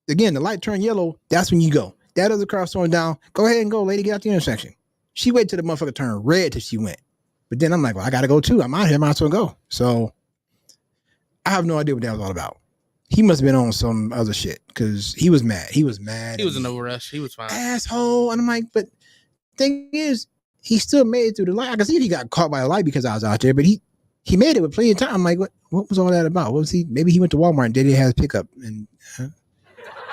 again, the light turned yellow. That's when you go. That other car slowing down. Go ahead and go, lady. Get out the intersection. She waited till the motherfucker turned red till she went. But then I'm like, well, I got to go too. I'm out here. I might as well go. So I have no idea what that was all about. He must have been on some other shit because he was mad. He was mad. He was in no rush. He was fine. Asshole. And I'm like, but thing is, he still made it through the light. I can see if he got caught by the light because I was out there, but he made it with plenty of time. I'm like, what was all that about? What was he? Maybe he went to Walmart and did it have pickup. And you know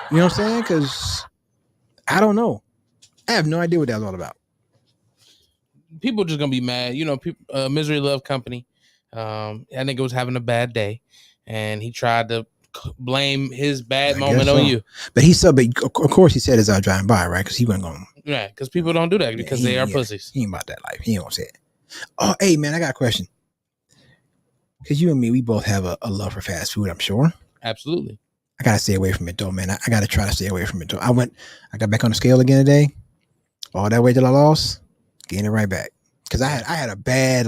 what I'm saying? Because I don't know. I have no idea what that was all about. People just gonna be mad. You know, people, Misery Love Company. I think it was having a bad day, and he tried to blame his bad moment on you. But of course he said as I was driving by, right? Because he wasn't going. Right, because people don't do that because they are pussies. He ain't about that life. He don't say it. Oh, hey man, I got a question. Because you and me, we both have a love for fast food, I'm sure. Absolutely. I gotta stay away from it though, man. I gotta try to stay away from it though. I got back on the scale again today. All that weight that I lost, gained it right back. Because I had a bad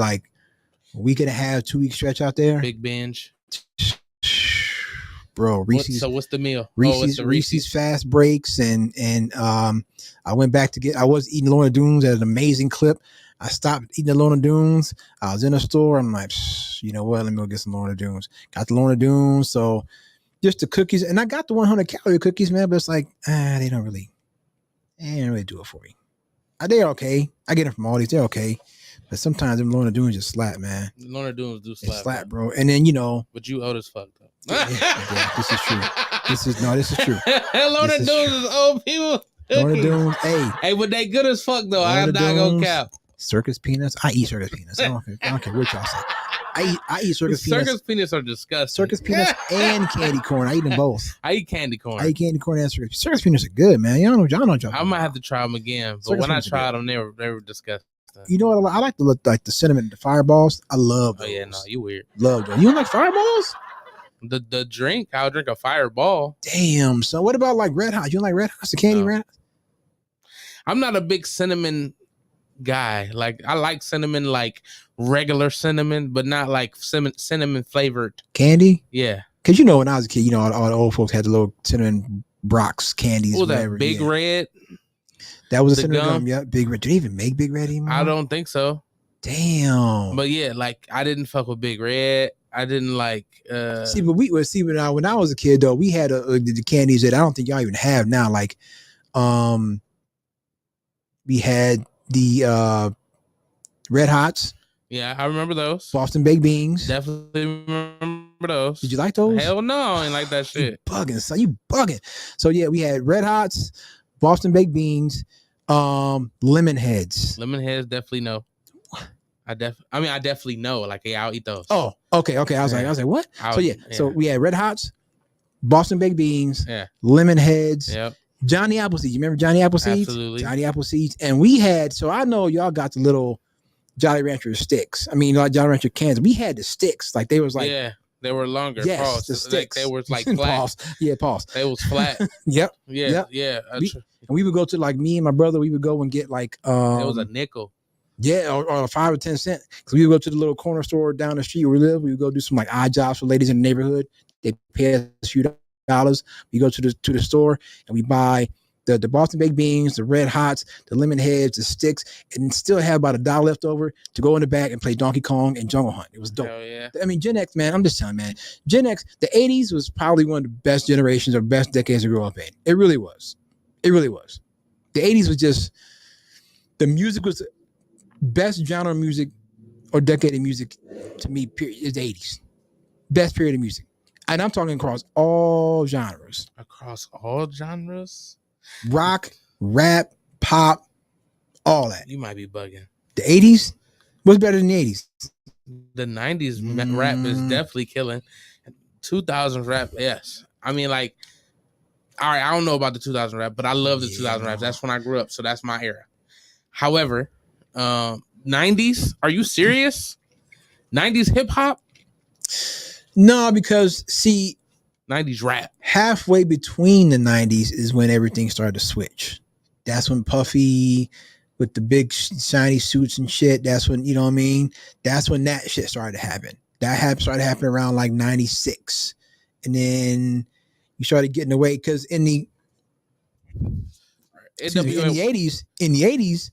week and a half, 2 week stretch out there. Big binge. Bro, Reese's. So what's the meal? Reese's fast breaks, and I went back I was eating Lorna Doones at an amazing clip. I stopped eating the Lorna Doones. I was in a store. I'm like, you know what? Let me go get some Lorna Doones. Got the Lorna Doones. So just the cookies, and I got the 100 calorie cookies, man. But it's like, they don't really do it for me. They're okay. I get them from Aldi's. They're okay. But sometimes them Lorna Doones just slap, man. Lorna Doones do slap, bro. And then but you old as fuck though. Yeah, this is true. This is true. Lorna Doones is old people. Lorna Doones, hey, but they good as fuck though. I'm not gonna cap. Circus peanuts. I eat circus peanuts. I don't care what y'all say. I eat circus peanuts. Circus peanuts are disgusting. Circus peanuts and candy corn. I eat them both. I eat candy corn. I eat candy corn and circus peanuts are good, man. Y'all know. I might have to try them again, but when I tried them, they were disgusting. You know what? I like the cinnamon, the fireballs. I love those. Oh yeah, no, you weird. Love them. You don't like fireballs? The drink, I'll drink a fireball. Damn. So what about Red Hot? You don't like Red Hot? The candy Red Hot? I'm not a big cinnamon guy. I like cinnamon, regular cinnamon, but not cinnamon flavored candy. Yeah, because when I was a kid, all the old folks had the little cinnamon Brock's candies. What was that? Big Red. That was a cinnamon gum. Yeah, Big Red. Did they even make Big Red anymore? I don't think so. Damn. But yeah, I didn't fuck with Big Red. I didn't like. When I was a kid though, we had the candies that I don't think y'all even have now. We had the Red Hots. Yeah, I remember those. Boston baked beans. Definitely remember those. Did you like those? Hell no, I ain't like that shit. You bugging, son. You bugging. So yeah, we had Red Hots, Boston baked beans, lemon heads. Lemon heads, definitely no. I definitely know. I'll eat those. Oh, okay. I was like, what? So we had Red Hots, Boston baked beans, lemon heads. Yep. Johnny Appleseed. You remember Johnny Appleseed? Absolutely. Johnny Appleseed. And we had, so I know y'all got the little Jolly Rancher sticks. I mean, Jolly Rancher cans. We had the sticks. They was yeah, they were longer. Yes, pause. the sticks. They were flat. Pause. Yeah, pause. They was flat. Yep. Yeah. Yep. Yeah. And we would go to me and my brother, we would go and get it was a nickel. Yeah, or 5 or 10 cents. Because we would go to the little corner store down the street where we live. We would go do some odd jobs for ladies in the neighborhood. They pay us a few dollars. We go to the store and we buy the Boston baked beans, the Red Hots, the lemon heads, the sticks, and still have about $1 left over to go in the back and play Donkey Kong and Jungle Hunt. It was dope. Hell yeah. I mean, Gen X, man, I'm just telling, man, Gen X, the 80s was probably one of the best generations or best decades to grow up in. It really was. It really was. The 80s was just, the music was best genre of music or decade of music to me, period, is the 80s. Best period of music. And I'm talking across all genres. Across all genres? Rock, rap, pop, all that. You might be bugging. The 80s? What's better than the 80s? The 90s rap is definitely killing. 2000s rap, yes. I mean, like, all right, I don't know about the 2000 rap, but I love the 2000 rap. That's when I grew up, so that's my era. However, 90s, are you serious? 90s hip hop? No, because see, 90s rap. Halfway between the 90s is when everything started to switch. That's when Puffy with the big shiny suits and shit. That's when, you know what I mean? That's when that shit started to happen. That started happening around like 96. And then you started getting away because in the 80s,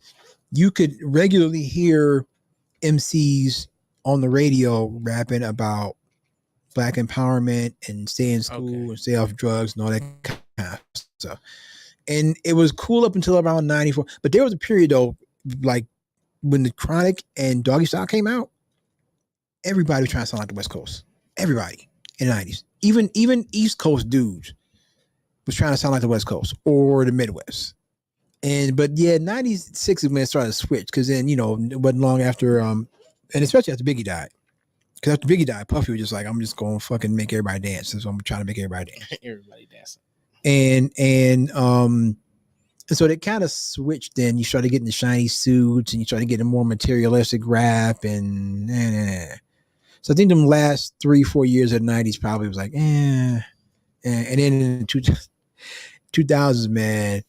you could regularly hear MCs on the radio rapping about Black empowerment and stay in school and stay off drugs and all that kind of stuff. And it was cool up until around 94. But there was a period though, like when the Chronic and Doggy Style came out, everybody was trying to sound like the West Coast. Everybody in the 90s. Even East Coast dudes was trying to sound like the West Coast or the Midwest. But 96 is when it started to switch, because then, you know, it wasn't long after and especially after Biggie died. Because after Biggie died, Puffy was just like, I'm just going to fucking make everybody dance. So I'm trying to make everybody dance. Everybody dancing. And so they kind of switched. Then you started getting the shiny suits and you started getting more materialistic rap and so I think them last 3-4 years of the 90s probably was like and then in the 2000s, man,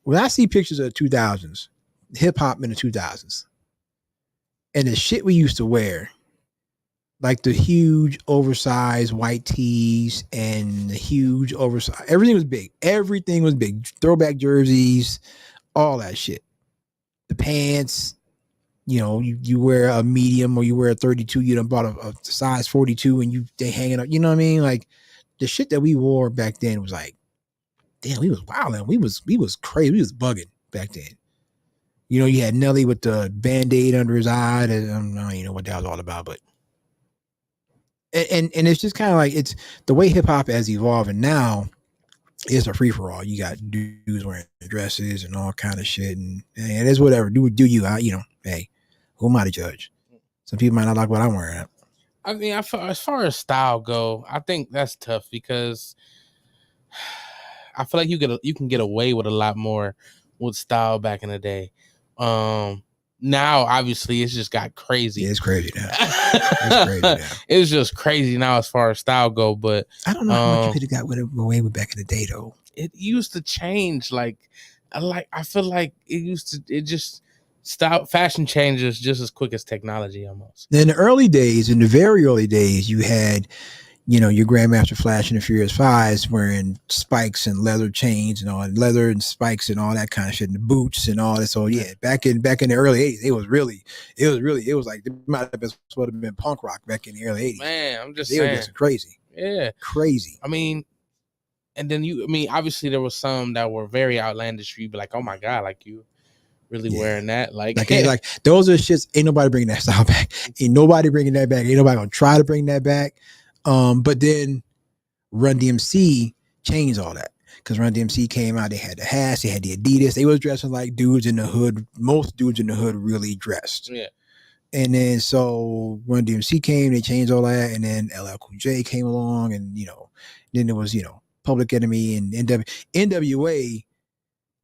when I see pictures of the 2000s, hip hop in the 2000s, and the shit we used to wear, like the huge oversized white tees and the huge oversized, everything was big. Everything was big. Throwback jerseys, all that shit. The pants, you know, you wear a medium or you wear a 32, you done bought a size 42 and they hanging up, you know what I mean? Like the shit that we wore back then was like, damn, we was wilding. We was crazy. We was bugging back then. You know, you had Nelly with the Band-Aid under his eye. I don't know what that was all about, but and it's just kind of like, it's the way hip hop has evolved, and now it's a free for all. You got dudes wearing dresses and all kind of shit, and it's whatever. Do you? Hey, who am I to judge? Some people might not like what I'm wearing. I mean, as far as style go, I think that's tough because I feel like you can get away with a lot more with style back in the day. Now obviously it's just got crazy. Yeah, it's crazy now. It's crazy now. It's just crazy now as far as style go, but I don't know how much you could have got away with back in the day though. It used to change. I feel like fashion changes just as quick as technology almost. In the very early days, you had, you know, your Grandmaster Flash and the Furious Fives wearing spikes and leather chains and all, leather and spikes and all that kind of shit, and the boots and all that. So yeah, back in the early 80s, it was like, it might have been punk rock back in the early 80s. Man, I'm just saying, was crazy. Yeah, crazy. I mean, and then obviously there was some that were very outlandish. You'd be like, oh my god, like you really wearing that? Like those are shits. Ain't nobody bringing that style back. Ain't nobody bringing that back. Ain't nobody gonna try to bring that back. But then Run DMC changed all that, because Run DMC came out. They had the hats, they had the Adidas. They was dressing like dudes in the hood. Most dudes in the hood really dressed. Yeah. And then so Run DMC came, they changed all that, and then LL Cool J came along, and then there was Public Enemy and NWA.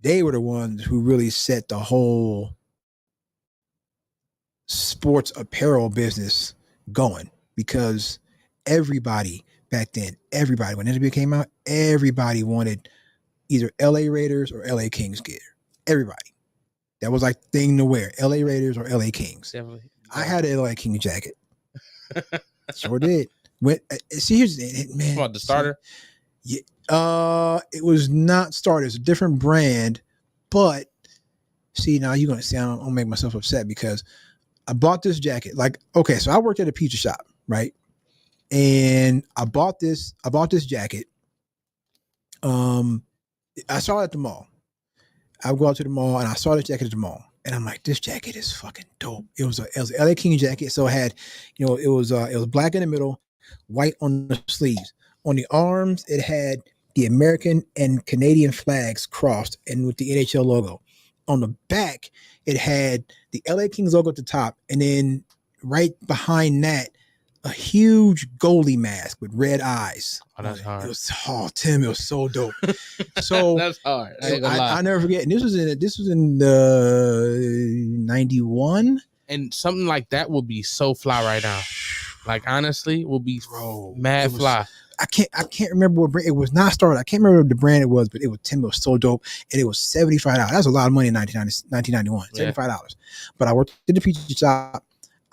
They were the ones who really set the whole sports apparel business going, because everybody back then, when NWA came out, everybody wanted either LA Raiders or LA Kings gear. Everybody. That was like thing to wear. LA Raiders or LA Kings. Definitely. I had an LA King jacket. Sure did. Here's the man. What, the starter? Yeah. It was not Starter. It's a different brand, but see, now you're gonna see I'm gonna make myself upset because I bought this jacket. Like, okay, so I worked at a pizza shop, right? And I bought this jacket. I saw it at the mall. I would go out to the mall and I saw this jacket at the mall. And I'm like, this jacket is fucking dope. It was an LA King jacket. So it had, it was black in the middle, white on the sleeves. On the arms, it had the American and Canadian flags crossed and with the NHL logo. On the back, it had the LA Kings logo at the top. And then right behind that, a huge goalie mask with red eyes. Oh, that's hard. It was, Tim, it was so dope. So that's hard. I never forget. And this was in the 91. And something like that will be so fly right now. Like honestly, will be mad fly. I can't remember what brand it was. Not Started. I can't remember the brand it was, but it was Tim. It was so dope, and it was $75. That was a lot of money in 1991. $75. But I worked at the pizza shop.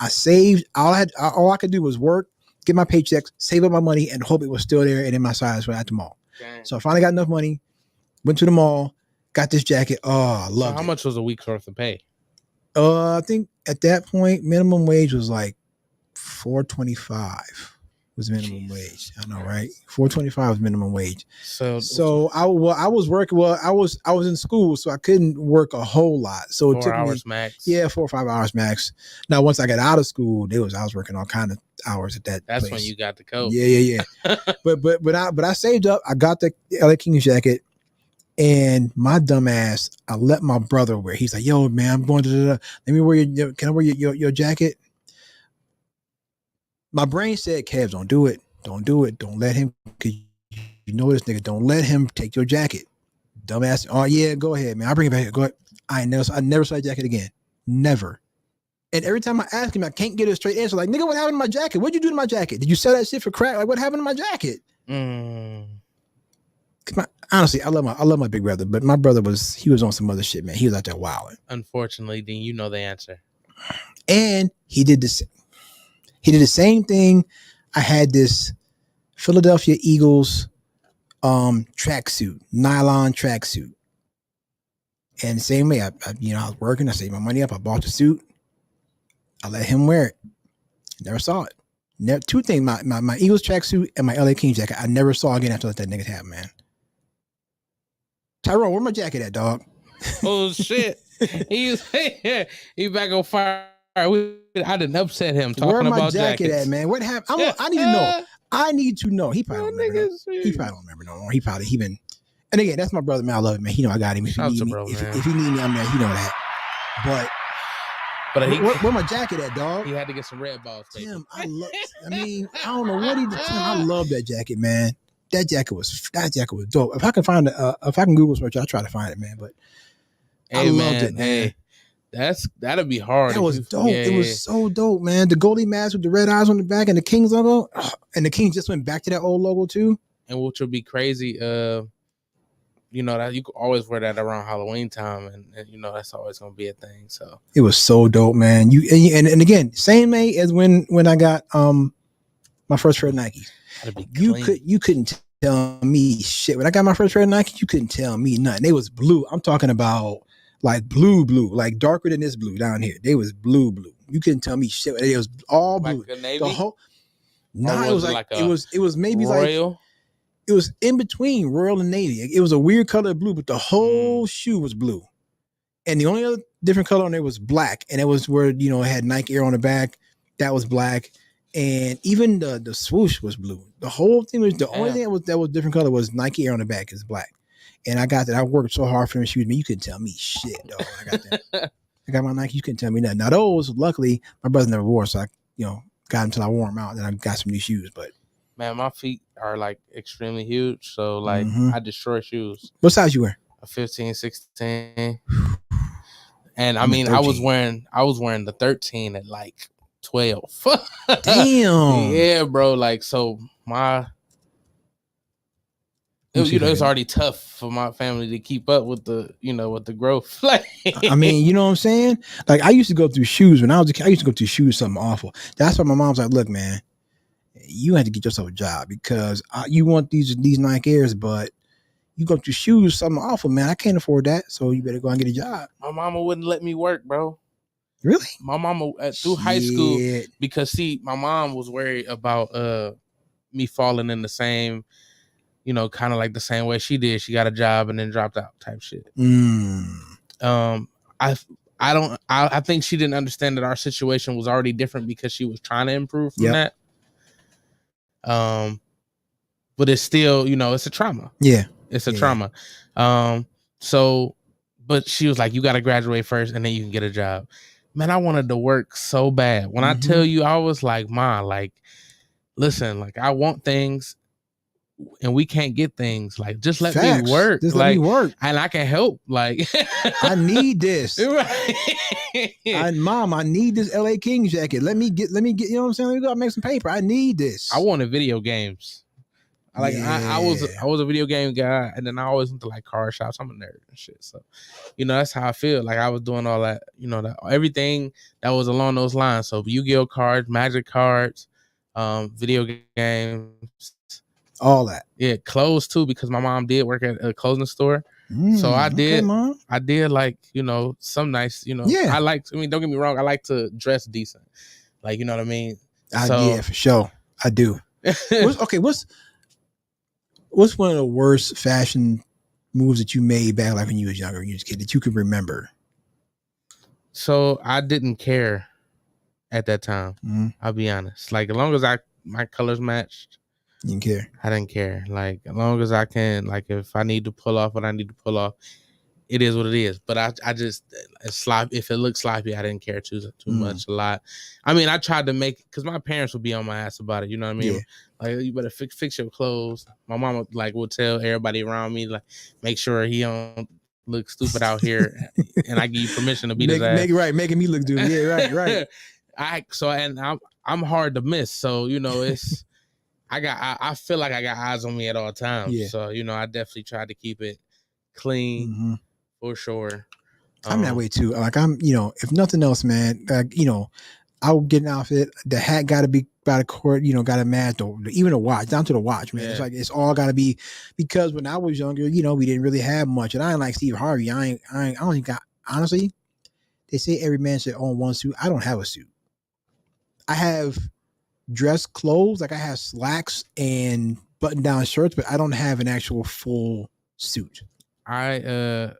I saved all I could do was work, get my paychecks, save up my money, and hope it was still there and in my size at the mall. Dang. So I finally got enough money, went to the mall, got this jacket. Oh, I loved it. How much was a week's worth of pay? I think at that point minimum wage was like $4.25 was minimum wage. I know, right? $4.25 was minimum wage. So I was working. Well, I was in school, so I couldn't work a whole lot. So it took 4 hours max. Yeah, 4 or 5 hours max. Now, once I got out of school, I was working all kind of hours at that. That's place. when you got the code. Yeah. but I saved up. I got the LA Kings jacket. And my dumb ass, I let my brother wear. He's like, "Yo, man, I'm going to. Let me wear your. Can I wear your jacket?" My brain said, "Kev, don't do it. Don't do it. Don't let him. Cause you know this nigga. Don't let him take your jacket." Dumbass. Oh yeah, go ahead, man. I'll bring it back. Go ahead. I never saw that jacket again. Never. And every time I ask him, I can't get a straight answer. Like, nigga, what happened to my jacket? What'd you do to my jacket? Did you sell that shit for crack? Like, what happened to my jacket? Honestly, I love my big brother, but my brother was on some other shit, man. He was out there wilding. Unfortunately, then you know the answer. And he did the same thing. I had this Philadelphia Eagles tracksuit, nylon tracksuit. And the same way, I was working, I saved my money up, I bought the suit, I let him wear it. Never saw it. Two things, my Eagles tracksuit and my LA Kings jacket, I never saw again after that nigga happened, man. Tyrone, where my jacket at, dog? Oh shit. He back on fire. I didn't upset him talking where my about jacket jackets. at, man? What happened? I need to know. I need to know. He probably don't remember. He probably don't remember no more. He been. And again, that's my brother, man. I love him, man. He know I got him. If he need me, if he need me, I'm there. He know that. But where my jacket at, dog? He had to get some red balls. Tim, I don't know what he did. Tim, I love that jacket, man. That jacket was dope. If I can Google search, I'll try to find it, man. But I loved it, man. That'll be hard. That was dope. It was so dope, man. The goalie mask with the red eyes on the back and the Kings logo. And the Kings just went back to that old logo too. And which would be crazy, that you could always wear that around Halloween time, and that's always gonna be a thing. So it was so dope, man. And again, same way as when I got my first pair of Nikes. You couldn't tell me shit. When I got my first pair of Nikes, you couldn't tell me nothing. They was blue. I'm talking about like blue, like darker than this blue down here. They was blue. You couldn't tell me shit. It was all blue. Like a navy? It was maybe royal? like it was in between royal and navy. It was a weird color of blue, but the whole shoe was blue. And the only other different color on there was black. And it was where, it had Nike Air on the back. That was black. And even the swoosh was blue. The whole thing was only thing that was different color was Nike Air on the back is black. And I got that. I worked so hard for them shoes, man. You couldn't tell me shit, dog. I got that. I got my Nike. You couldn't tell me nothing. Now those, luckily, my brother never wore, so I, got until I wore them out. Then I got some new shoes. But man, my feet are like extremely huge, so like I destroy shoes. What size you wear? A 15, 16. And I mean, I was wearing the 13 at like 12. Damn. Yeah, bro. Like, so it's already tough for my family to keep up with the growth. Like, I mean, you know what I'm saying? Like, I used to go through shoes when I was a kid. I used to go through shoes, something awful. That's why my mom's like, look, man, you have to get yourself a job because you want these Nike Airs, but you got your shoes something awful, man. I can't afford that, so you better go and get a job. My mama wouldn't let me work, bro. Really? My mama through high school, because my mom was worried about me falling in the same, kind of like the same way she did. She got a job and then dropped out type shit. I think she didn't understand that our situation was already different because she was trying to improve from that. But it's still, it's a trauma. Yeah. It's a trauma. But she was like, you got to graduate first and then you can get a job. Man, I wanted to work so bad. When I tell you, I was like, Ma, like, listen, like, I want things and we can't get things. Like, just let me work. Just let me work. And I can help. Like, I need this. Mom, I need this LA Kings jacket. Let me get, you know what I'm saying? Let me go make some paper. I need this. I wanted video games. I was a video game guy, and then I always went to like car shops. I'm a nerd and shit. So, that's how I feel. Like I was doing all that, everything that was along those lines. So Yu-Gi-Oh cards, Magic cards, video games, all that. Yeah, clothes too, because my mom did work at a clothing store. So I did, I did like, some nice, Yeah. Don't get me wrong, I like to dress decent. Like, you know what I mean? Yeah, for sure. I do. What's one of the worst fashion moves that you made back like when you was younger, when you was a kid, that you could remember? So I didn't care at that time. I'll be honest. Like as long as my colors matched, you didn't care. I didn't care. Like as long as I can, like if I need to pull off what I need to pull off, it is what it is. But I just if it looks sloppy, I didn't care too much a lot. I mean, I tried to make, because my parents would be on my ass about it. You know what I mean? Yeah. Like you better fix your clothes. My mama would tell everybody around me, like, make sure he don't look stupid out here, and I give you permission to beat his ass. Making me look stupid. Yeah, right. I'm hard to miss. So it's I feel like I got eyes on me at all times. Yeah. So I definitely tried to keep it clean for sure. I'm that way too. Like I'm, if nothing else, man, I'll get an outfit. The hat got to be by the court, got to match, even the watch, down to the watch, man. Yeah. It's like, it's all got to be, because when I was younger, we didn't really have much. And I ain't like Steve Harvey. I only got, honestly, they say every man should own one suit. I don't have a suit. I have dress clothes. Like I have slacks and button down shirts, but I don't have an actual full suit. I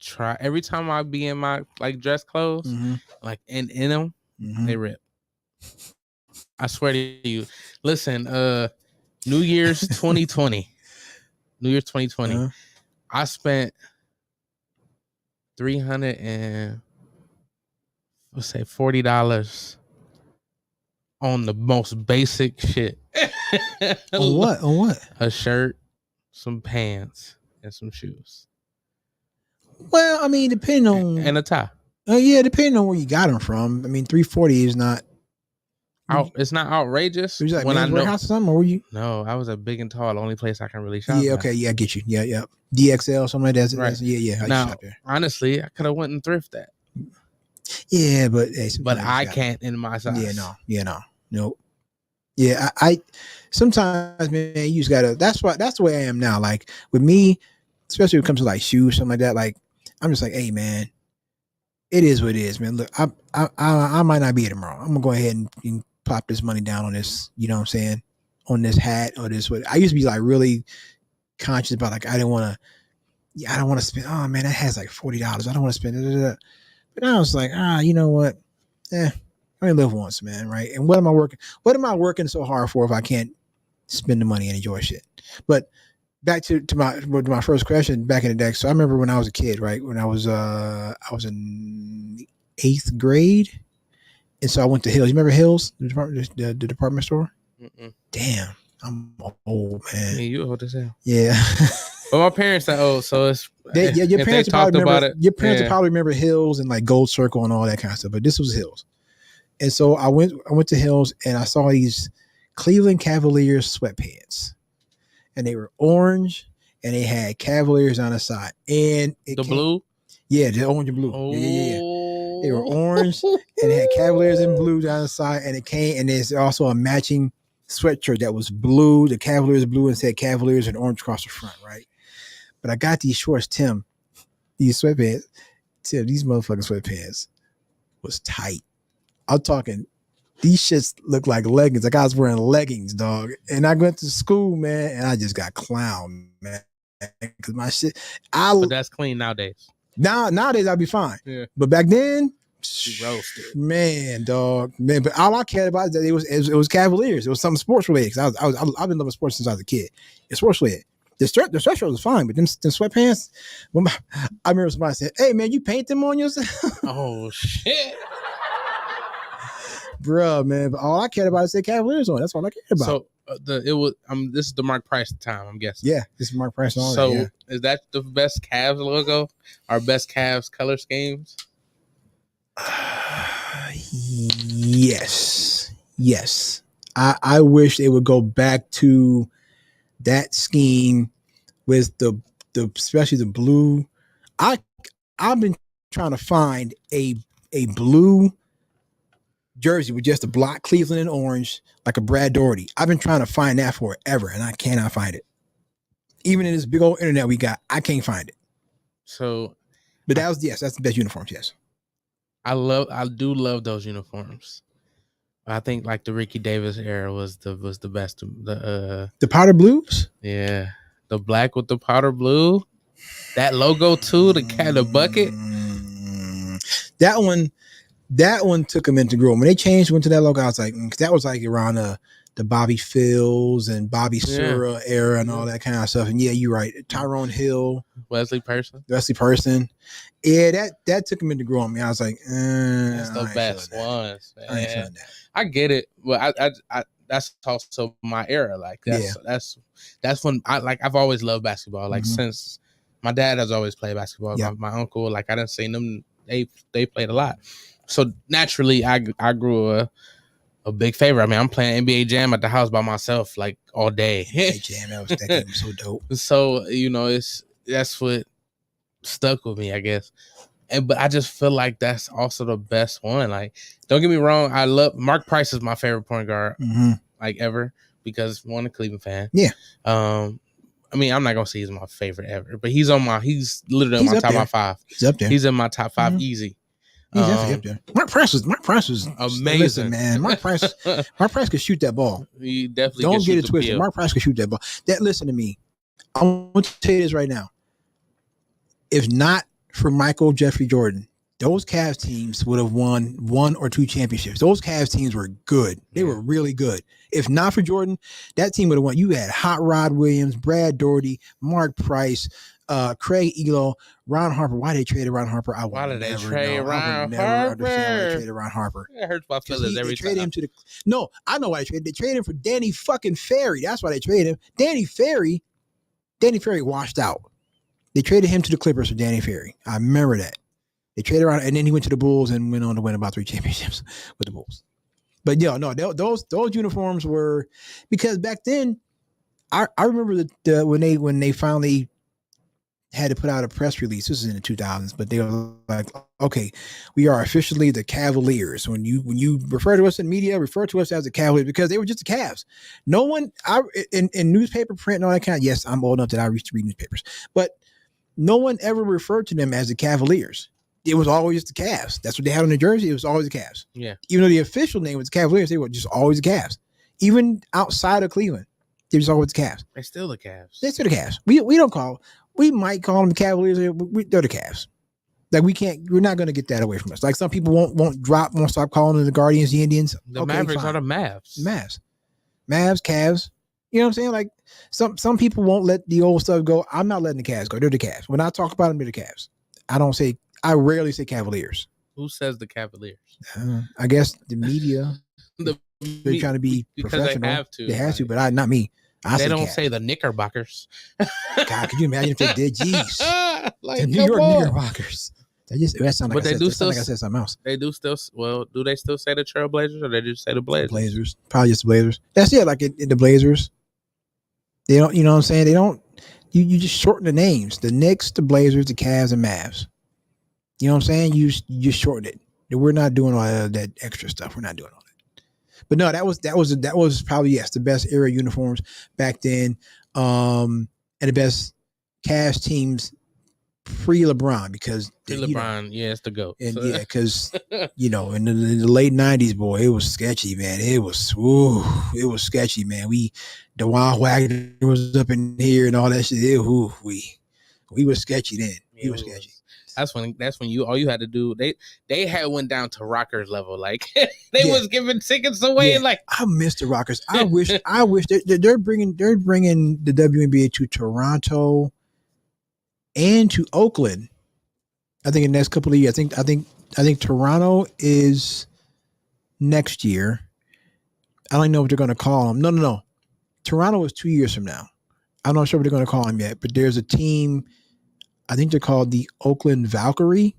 try every time I be in my dress clothes, like in them, they rip. I swear to you. Listen, New Year's 2020. I spent $40 on the most basic shit. On what? A shirt, some pants, and some shoes. Well, I mean, depending on, and a tie. Yeah, depending on where you got them from. I mean, $340 is not. It's not outrageous. Was you like Men's Warehouse or something, or were you? No, I was a Big and Tall, the only place I can really shop. Yeah, okay, yeah, I get you. Yeah. DXL, something like that. Right. Yeah. Now, honestly, I could have went and thrift that. Yeah, but I can't in my size. Nope. Yeah, I sometimes, man, you just gotta. That's the way I am now. Like with me, especially when it comes to like shoes, something like that. Like I'm just like, hey, man, it is what it is, man. Look, I might not be here tomorrow. I'm gonna go ahead and plop this money down on this. You know what I'm saying? On this hat or this. What I used to be like really conscious about. Like I don't want to spend. Oh man, that has like $40. I don't want to spend. But now it's like, you know what? I only live once, man, right? And what am I working so hard for if I can't spend the money and enjoy shit? But back to my first question back in the day. So I remember when I was a kid, right? When I was in 8th grade, and so I went to Hills. You remember Hills, the department store? Mm-mm. Damn, I'm old, man. Yeah, you old as hell. Yeah. Well, my parents are old, so it's your parents probably remember. Your parents probably remember Hills and like Gold Circle and all that kind of stuff. But this was Hills, and so I went to Hills and I saw these Cleveland Cavaliers sweatpants, and they were orange and they had Cavaliers on the side, and blue. Yeah, the orange and blue. Oh. Yeah. They were orange and they had Cavaliers in blue down the side, and it came, and there's also a matching sweatshirt that was blue, the Cavaliers blue, and said Cavaliers and orange across the front, right? But I got these shorts, Tim, these sweatpants. Tim, these motherfucking sweatpants was tight. I'm talking, these shits look like leggings. Like I was wearing leggings, dog. And I went to school, man, and I just got clowned, man. Because my shit, but that's clean nowadays. Nowadays I'd be fine. Yeah. But back then, roasted. Man, dog, man. But all I cared about is that it was Cavaliers. It was something sports related. Cause I've been loving sports since I was a kid. It's sports related. The sweatshirt was fine, but them sweatpants. I remember somebody said, "Hey, man, you paint them on yourself?" Oh shit, bruh, man. But all I cared about is the Cavaliers on. That's all I cared about. So this is the Mark Price time, I'm guessing. Yeah, this is Mark Price on. So that, yeah. Is that the best Cavs logo? Our best Cavs color schemes? Yes. I wish they would go back to that scheme with the especially the blue. I've been trying to find a blue jersey with just a block Cleveland and orange, like a Brad Daugherty. I've been trying to find that forever, and I cannot find it. Even in this big old internet we got, I can't find it. So, but that's the best uniforms. Yes, I do love those uniforms. I think like the Ricky Davis era was the best. The powder blues. Yeah, the black with the powder blue. That logo too. The bucket. That one took them into groove. When they went to that logo, I was like, cause that was like around the Bobby Fields and Bobby Sura era and all that kind of stuff. And yeah, you're right. Tyrone Hill, Wesley Person. Yeah, that took him into groove on me. I was like, that's the best ones, man. I ain't feeling that. I get it, but I that's also my era. Like that's when I've always loved basketball. Like since my dad has always played basketball. Yeah. My uncle, like I done seen them. They played a lot. So naturally, I grew a big favorite. I mean, I'm playing NBA Jam at the house by myself, like all day. NBA Jam, that game was so dope. So that's what stuck with me, I guess. But I just feel like that's also the best one. Like, don't get me wrong, I love Mark Price is my favorite point guard, like ever, because one, a Cleveland fan. Yeah. I mean, I'm not gonna say he's my favorite ever, but he's literally in my top 5. He's up there. He's in my top 5 easy. He's definitely up there. Mark Price was amazing, listen, man. Mark Price could shoot that ball. He definitely don't get it twisted. Mark Price could shoot that ball. Listen to me. I want to tell you this right now. If not for Michael Jeffrey Jordan, those Cavs teams would have won 1 or 2 championships. Those Cavs teams were good. They were really good. If not for Jordan, that team would have won. You had Hot Rod Williams, Brad Daugherty, Mark Price, Craig Elo, Ron Harper. Why they traded Ron Harper? Why did they trade Ron Harper? It hurts my feelings every time. Him to I know why they traded. They traded him for Danny fucking Ferry. That's why they traded him. Danny Ferry washed out. They traded him to the Clippers for Danny Ferry. I remember that. They traded around, and then he went to the Bulls and went on to win about 3 championships with the Bulls. But yeah, no, those uniforms were, because back then, I remember when they finally had to put out a press release. This is in the 2000s, but they were like, okay, we are officially the Cavaliers. When you refer to us in media, refer to us as the Cavaliers, because they were just the Cavs. No one, in newspaper print and all that kind of, yes, I'm old enough that I used to read newspapers, but no one ever referred to them as the Cavaliers. It was always the Cavs. That's what they had on the jersey. It was always the Cavs. Yeah. Even though the official name was the Cavaliers, they were just always the Cavs. Even outside of Cleveland, they were just always the Cavs. They're still the Cavs. They're still the Cavs. We might call them the Cavaliers. They're the Cavs. Like we're not going to get that away from us. Like some people won't stop calling them the Guardians, the Indians. The Mavericks are the Mavs. Mavs, Cavs. You know what I'm saying? Like some people won't let the old stuff go. I'm not letting the Cavs go. They're the Cavs. When I talk about them, they're the Cavs. I rarely say Cavaliers. Who says the Cavaliers? I guess the media. They're trying to be professional. They have to, but not me. They don't say the Knickerbockers. God, could you imagine if they did? Jeez, like the New York Knickerbockers. That sounds like I said something else. They do still. Well, do they still say the Trailblazers, or they just say the Blazers? Blazers, probably just the Blazers. That's it. Like in the Blazers, they don't. You know what I'm saying? They don't. You just shorten the names. The Knicks, the Blazers, the Cavs, and Mavs. You know what I'm saying? You just shorten it. We're not doing all that extra stuff. We're not doing all that. But no, that was probably yes the best era uniforms back then, and the best Cavs teams pre LeBron because LeBron, yeah, it's the GOAT. and yeah, because in the late '90s, boy, it was sketchy, man. It was sketchy, man. The Wild Wagner was up in here and all that shit. We was sketchy then. Yeah, we was sketchy. That's when you all you had to do. They had went down to Rockers level, like they was giving tickets away. Yeah, like I miss the Rockers. I wish they're bringing the WNBA to Toronto and to Oakland. I think in the next couple of years. I think Toronto is next year. I don't know what they're going to call them. No. Toronto is 2 years from now. I'm not sure what they're going to call them yet, but there's a team. I think they're called the Oakland Valkyrie.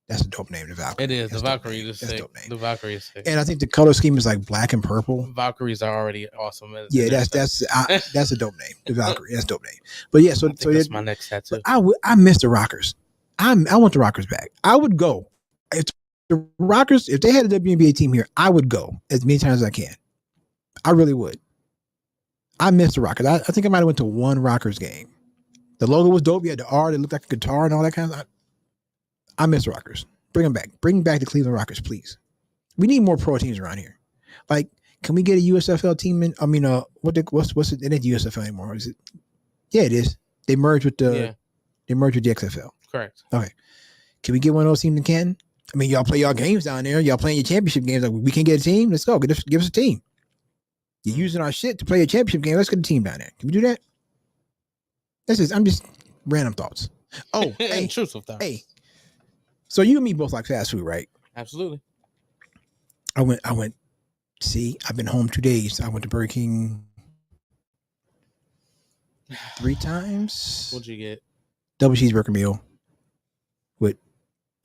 That's a dope name, the Valkyrie. It is. That's the Valkyrie is sick. sick. The Valkyrie is sick. And I think the color scheme is like black and purple. Valkyries are already awesome. Yeah, that's a dope name. The Valkyrie. That's a dope name. But yeah, so that's my next tattoo. I miss the Rockers. I want the Rockers back. I would go. If the Rockers, if they had a WNBA team here, I would go as many times as I can. I really would. I miss the Rockers. I think I might have went to one Rockers game. The logo was dope. You had the R that looked like a guitar and all that kind of stuff. I miss the Rockers. Bring them back. Bring back the Cleveland Rockers, please. We need more pro teams around here. Like, can we get a USFL team in? I mean, what's it? It ain't USFL anymore, is it? Yeah, it is. They merged with the XFL. Correct. Okay. Can we get one of those teams in Canton? I mean, y'all play y'all games down there. Y'all playing your championship games. Like, we can get a team. Let's go. Give us a team. You're using our shit to play a championship game. Let's get a team down there. Can we do that? I'm just random thoughts. Oh, hey, intrusive thoughts. Hey, so you and me both like fast food, right? Absolutely. I went. See, I've been home 2 days. I went to Burger King 3 times. What'd you get? Double cheeseburger meal.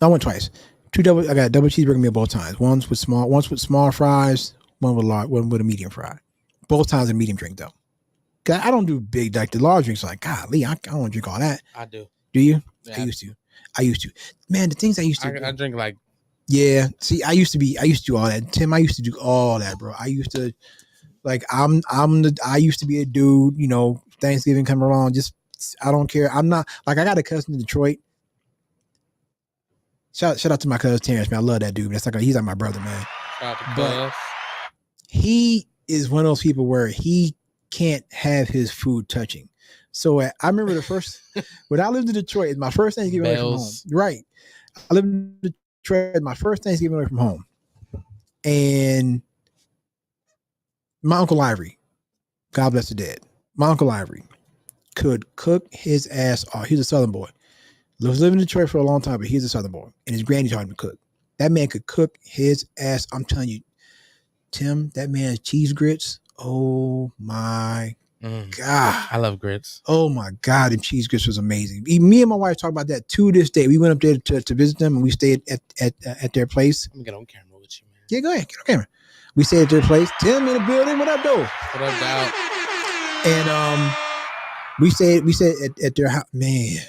I went twice. I got a double cheeseburger meal both times. Once with small fries. One with a medium fry. Both times a medium drink though. Cause I don't do big like the large drinks. Like golly, I don't want to drink all that. I do. Do you? Yeah, I used to. Man, the things I used to. I drink like. Yeah. See, I used to do all that. Tim, I used to do all that, bro. I used to, like, I used to be a dude. Thanksgiving come around, just I don't care. I'm not like I got a cousin in Detroit. Shout out to my cousin Terrence, man. I love that dude. He's like my brother, man. But he is one of those people where he can't have his food touching. So I remember when I lived in Detroit, my first Thanksgiving away from home. Right. I lived in Detroit, my first Thanksgiving away from home. And my Uncle Ivory, God bless the dead, my Uncle Ivory could cook his ass off. He's a Southern boy. Was living in Detroit for a long time, but he's a Southern boy. And his granny taught him to cook. That man could cook his ass. I'm telling you, Tim, that man's cheese grits. Oh my God. I love grits. Oh my God. And cheese grits was amazing. Me and my wife talk about that to this day. We went up there to visit them and we stayed at their place. Let me get on camera with you, man. Yeah, go ahead. Get on camera. We stayed at their place. Tim in the building. What up, though? What up, Dow? And we stayed at their house. Man.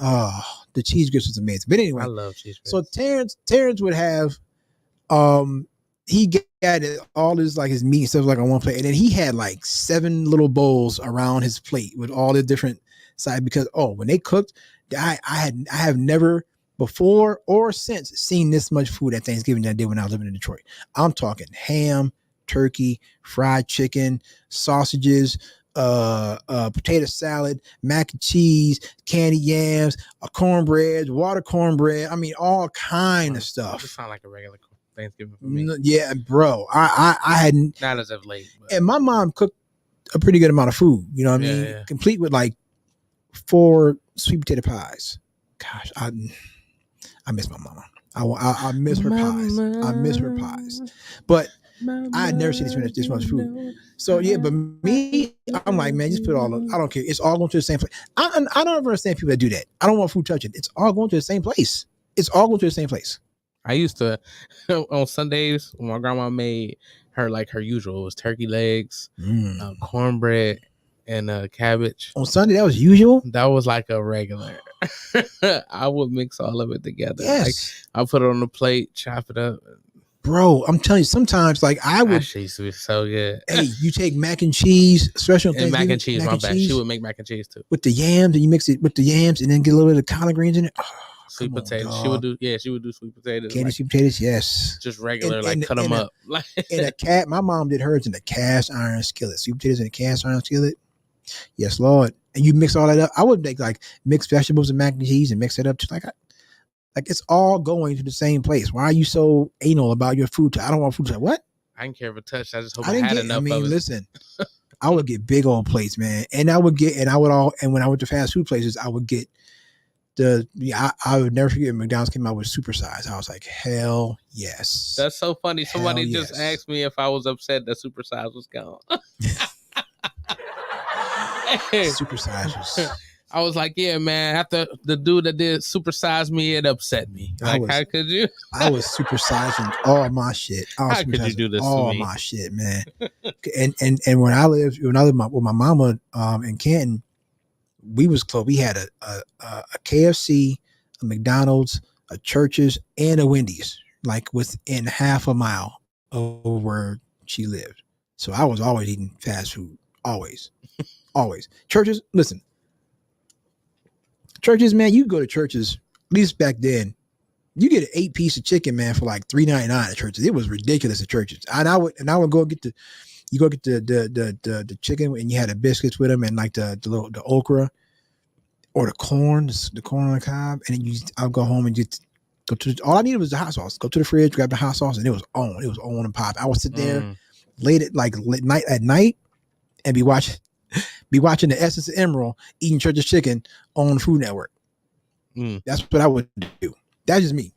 Oh, the cheese grits was amazing. But anyway, I love cheese grits. So Terrence would have he got all his like his meat and stuff like on one plate, and then he had like 7 little bowls around his plate with all the different sides because when they cooked, I have never before or since seen this much food at Thanksgiving than I did when I was living in Detroit. I'm talking ham, turkey, fried chicken, sausages, potato salad, mac and cheese, candied yams, cornbread, water cornbread. I mean, all kind of stuff. It sounds like a regular Thanksgiving for me. Yeah, bro. I hadn't. Not as of late. But. And my mom cooked a pretty good amount of food. You know what I mean? Yeah. Complete with like 4 sweet potato pies. Gosh, I miss my mama. I miss her pies. I miss her pies. But I had never seen this much food. So yeah, but me, I'm like, man, just put all. I don't care. It's all going to the same place. I don't understand people that do that. I don't want food touching. It's all going to the same place. It's all going to the same place. I used to on Sundays when my grandma made her usual. It was turkey legs, cornbread, and cabbage. On Sunday, that was usual? That was like a regular. I would mix all of it together. Yes. I'll put it on the plate, chop it up. Bro, I'm telling you, sometimes like I would. She used to be so good. Hey, you take mac and cheese, especially on And mac Thanksgiving, and cheese. My bad. She would make mac and cheese too. with the yams, and you mix it with the yams, and then get a little bit of collard greens in it. Oh, sweet potatoes. She would do. Yeah, she would do sweet potatoes. Candy sweet potatoes. Yes. Just regular, like cut them up. In a cat. My mom did hers in a cast iron skillet. Sweet potatoes in a cast iron skillet. Yes, Lord. And you mix all that up. I would make like mixed vegetables and mac and cheese and mix it up to like it's all going to the same place. Why are you so anal about your food? I don't want food. What? I didn't care for touch. I just hope I had enough. I mean, listen, I would get big old plates, man, and when I went to fast food places, I would get I would never forget McDonald's came out with supersize. I was like, hell yes. That's so funny. Somebody just asked me if I was upset that supersize was gone. Supersize was. I was like, yeah, man. After the dude that did supersize me, it upset me. Like, how could you? I was supersizing all my shit. How could you do this all to me? My shit, man. and when I lived with my mama in Canton, we was close. We had a KFC, a McDonald's, a Church's, and a Wendy's, like within half a mile of where she lived. So I was always eating fast food. Always. Church's, listen. Church's, man, you go to Church's, at least back then, you get an 8-piece of chicken, man, for like $3.99 at Church's. It was ridiculous at Church's. And I would go get the chicken, and you had the biscuits with them, and like the okra or the corn on the cob, and then I'll go home and just go to all I needed was the hot sauce. Go to the fridge, grab the hot sauce, and it was on and pop. I would sit there late at night and be watching the Essence of Emerald eating Church's chicken on the Food Network. That's what I would do. That's just me.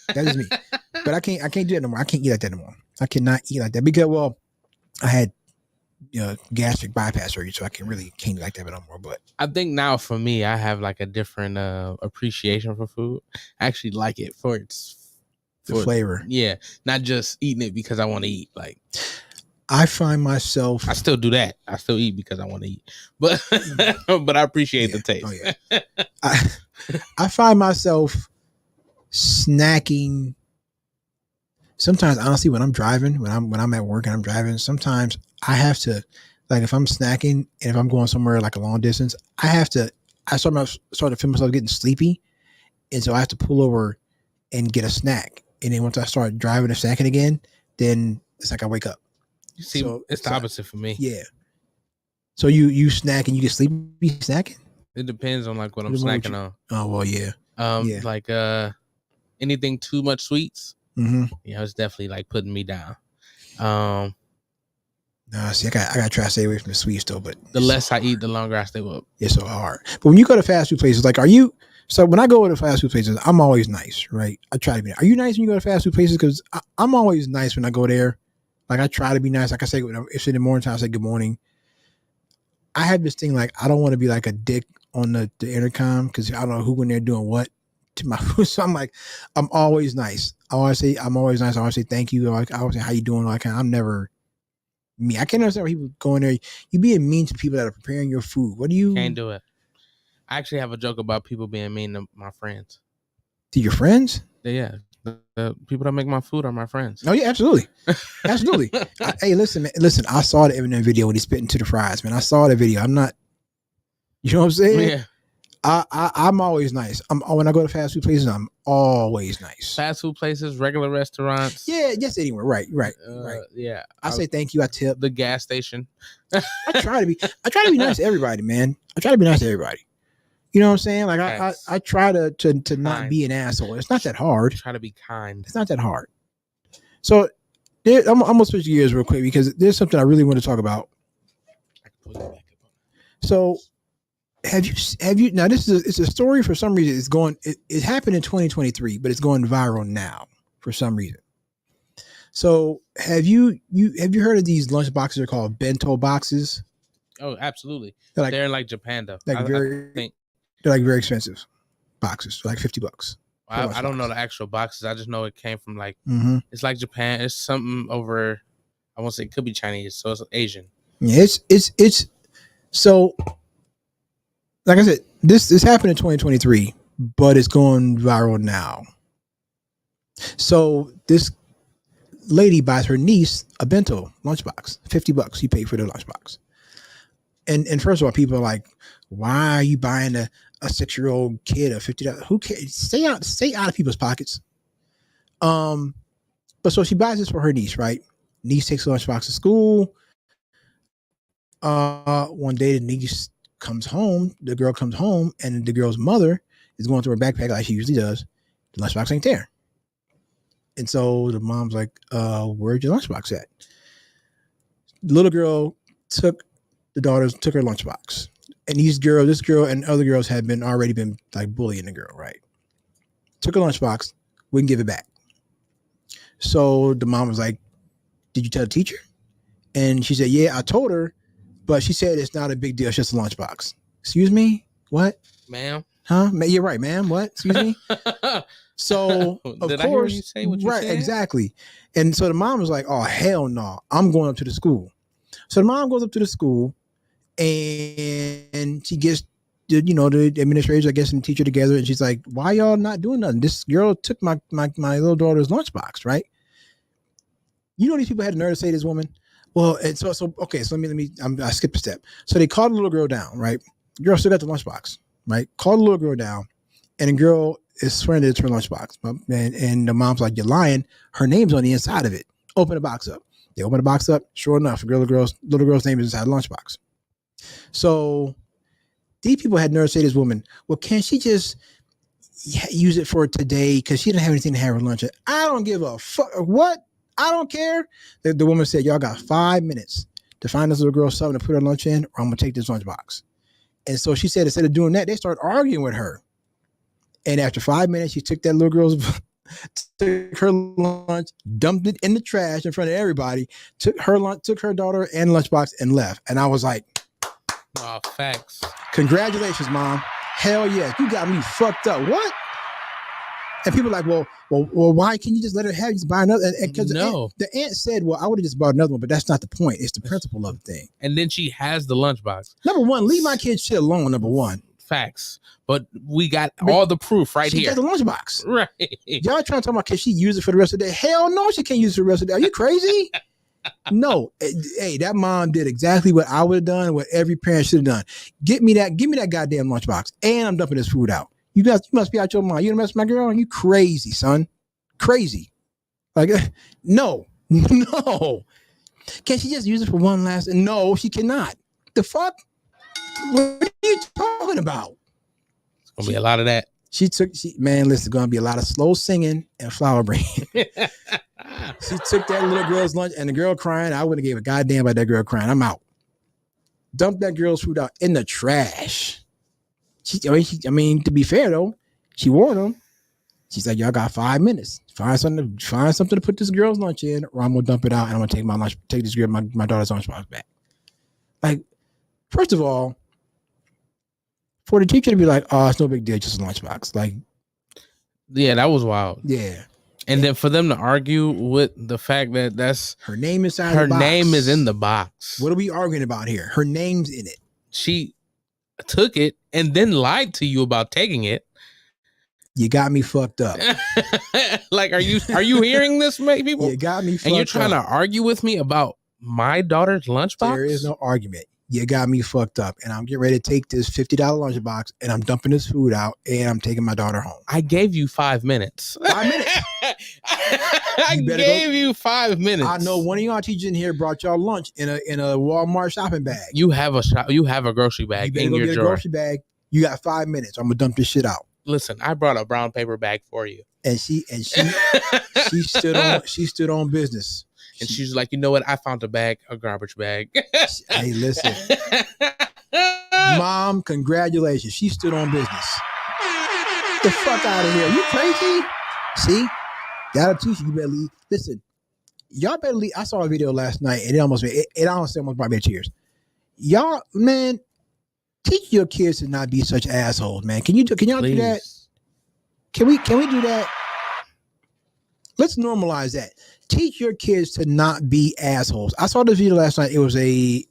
But I can't do that no more. I can't eat like that no more. I cannot eat like that because I had gastric bypass surgery, so I can't eat like that no more. But I think now for me, I have like a different appreciation for food. I actually like it for its flavor. Yeah, not just eating it because I want to eat. Like, I find myself. I still do that. I still eat because I want to eat, but I appreciate the taste. Oh, yeah. I find myself snacking. Sometimes, honestly, when I'm driving, when I'm at work and I'm driving, sometimes I have to, like, if I'm snacking and if I'm going somewhere like a long distance, I start to feel myself getting sleepy, and so I have to pull over and get a snack. And then once I start driving and snacking again, then it's like I wake up. You see, so it's the opposite for me. Yeah. So you snack and you get sleepy snacking? It depends on like what I'm snacking on. Oh well, yeah. Like anything too much sweets. Mm-hmm. It's definitely like putting me down. See, I gotta try to stay away from the sweets though. But the less I eat, the longer I stay up. It's so hard. But when you go to fast food places, like, so when I go to fast food places, I'm always nice, right? I try to be. Are you nice when you go to fast food places? Because I'm always nice when I go there. Like, I try to be nice. Like I say, if it's in the morning time, I say good morning. I have this thing, like, I don't want to be like a dick on the intercom because I don't know who in there doing what to my food. So I'm always nice. I always say thank you. I always say how you doing. Like, I'm never me. I can't understand why people go in there. You being mean to people that are preparing your food. What do you can't do it? I actually have a joke about people being mean to my friends. To your friends? Yeah. The people that make my food are my friends. Oh yeah, absolutely, absolutely. Hey, listen. I saw the Eminem video when he spit into the fries, man. I saw the video. I'm not, you know what I'm saying? Yeah. I'm always nice. When I go to fast food places, I'm always nice. Fast food places, regular restaurants. Yeah, just anywhere. Right. Yeah. I say thank you. I tip. The gas station. I try to be nice to everybody, man. I try to be nice to everybody. You know what I'm saying? Like, I try to not be an asshole. It's not that hard. Try to be kind. It's not that hard. So I'm gonna switch gears real quick because there's something I really want to talk about. So have you now it's a story for some reason it happened in 2023, but it's going viral now for some reason. So have you heard of these lunch boxes? They're called bento boxes. Oh, absolutely. They're in like Japan though. Like they're like very expensive boxes, like $50. I don't know the actual boxes. I just know it came from like It's like Japan. It's something over. I won't say it could be Chinese, so it's Asian. Yeah, it's so. Like I said, this happened in 2023, but it's going viral now. So this lady buys her niece a bento lunchbox, $50. You pay for the lunchbox. And first of all, people are like, why are you buying a 6-year-old kid a $50? Who cares? Stay out of people's pockets. But so she buys this for her niece, right? Niece takes a lunchbox to school. One day the niece comes home, the girl comes home, and the girl's mother is going through her backpack like she usually does. The lunchbox ain't there. And so the mom's like, where's your lunchbox at? The little girl took her lunchbox. And this girl and other girls had already been like bullying the girl, right? Took her lunchbox, wouldn't give it back. So the mom was like, did you tell the teacher? And she said, yeah, I told her, but she said it's not a big deal. It's just a lunchbox. Excuse me? What? Ma'am? Huh? You're right, ma'am. What? Excuse me? So, of Did course, I hear you say what you right, said? exactly. And so the mom was like, oh, hell no. I'm going up to the school. So the mom goes up to the school and she gets the administrators, I guess, and the teacher together. And she's like, why y'all not doing nothing? This girl took my little daughter's lunchbox, right? You know, these people had the nerve to say this woman. Well, and so okay. So I skipped a step. So they called the little girl down, right? The girl still got the lunchbox, right? Called the little girl down, and the girl is swearing that it's her lunchbox. And the mom's like, you're lying. Her name's on the inside of it. Open the box up. They open the box up. Sure enough, the little girl's name is inside the lunchbox. So these people had nerve to say to this woman, well, can she just use it for today because she didn't have anything to have for lunch? I don't give a fuck. What? I don't care. The woman said, y'all got 5 minutes to find this little girl something to put her lunch in, or I'm going to take this lunchbox. And so she said, instead of doing that, they started arguing with her. And after 5 minutes, she took that little girl's, took her lunch, dumped it in the trash in front of everybody, took her daughter and lunchbox and left. And I was like, oh, facts. Congratulations, mom. Hell yeah. You got me fucked up. What? And people are like, well, why can you just let her have you just buy another? Because no. the aunt said, well, I would have just bought another one, but that's not the point. It's the principle of the thing. And then she has the lunchbox. Number one, leave my kid's shit alone. Number one. Facts. But we got all the proof right here. She got the lunchbox. Right. Y'all trying to talk about, can she use it for the rest of the day? Hell no, she can't use it for the rest of the day. Are you crazy? No. Hey, that mom did exactly what I would have done, what every parent should have done. Give me that goddamn lunchbox, and I'm dumping this food out. You must be out your mind. You done mess with my girl? You crazy, son. Crazy. Like, no. Can she just use it for one last? No, she cannot. The fuck? What are you talking about? It's gonna be a lot of that. Listen, it's gonna be a lot of slow singing and flower brain. She took that little girl's lunch and the girl crying. I wouldn't have gave a goddamn about that girl crying. I'm out. Dump that girl's food out in the trash. To be fair though, she warned them. She's like, y'all got 5 minutes. Find something to put this girl's lunch in, or I'm gonna dump it out and I'm gonna take this girl, my daughter's lunchbox back. Like, first of all, for the teacher to be like, oh, it's no big deal, just a lunchbox. Like, yeah, that was wild. Yeah. And then for them to argue with the fact that that's her name inside her the box. name is in the box. What are we arguing about here? Her name's in it. She took it and then lied to you about taking it. You got me fucked up. Like, are you hearing this, people? You got me fucked up. And you're trying to argue with me about my daughter's lunchbox? There is no argument. You got me fucked up. And I'm getting ready to take this $50 lunchbox and I'm dumping this food out and I'm taking my daughter home. I gave you 5 minutes. 5 minutes. I gave you 5 minutes. I know one of y'all teachers in here brought y'all lunch in a Walmart shopping bag. You have a grocery bag in your drawer. Grocery bag. You got 5 minutes. I'm gonna dump this shit out. Listen, I brought a brown paper bag for you. And she stood on business. And she's like, you know what? I found a garbage bag. Hey, listen. Mom, congratulations. She stood on business. Get the fuck out of here. You crazy? See? That'll teach you. You better leave. Listen, y'all better leave. I saw a video last night and it almost brought me to tears. Y'all, man, teach your kids to not be such assholes, man. Can y'all do that? Can we do that? Let's normalize that. Teach your kids to not be assholes. I saw this video last night. It was a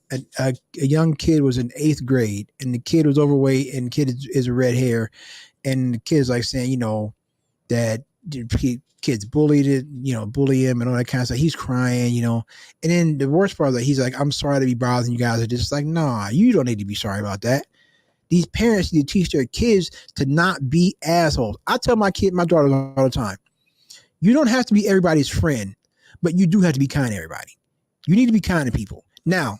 young kid was in 8th grade and the kid was overweight and the kid is red hair. And the kid's like saying, that kids bullied it, bully him and all that kind of stuff. He's crying, and then the worst part is that he's like, I'm sorry to be bothering you guys. Are just like, nah, you don't need to be sorry about that. These parents need to teach their kids to not be assholes. I tell my daughter all the time, you don't have to be everybody's friend, but you do have to be kind to everybody. You need to be kind to people. Now,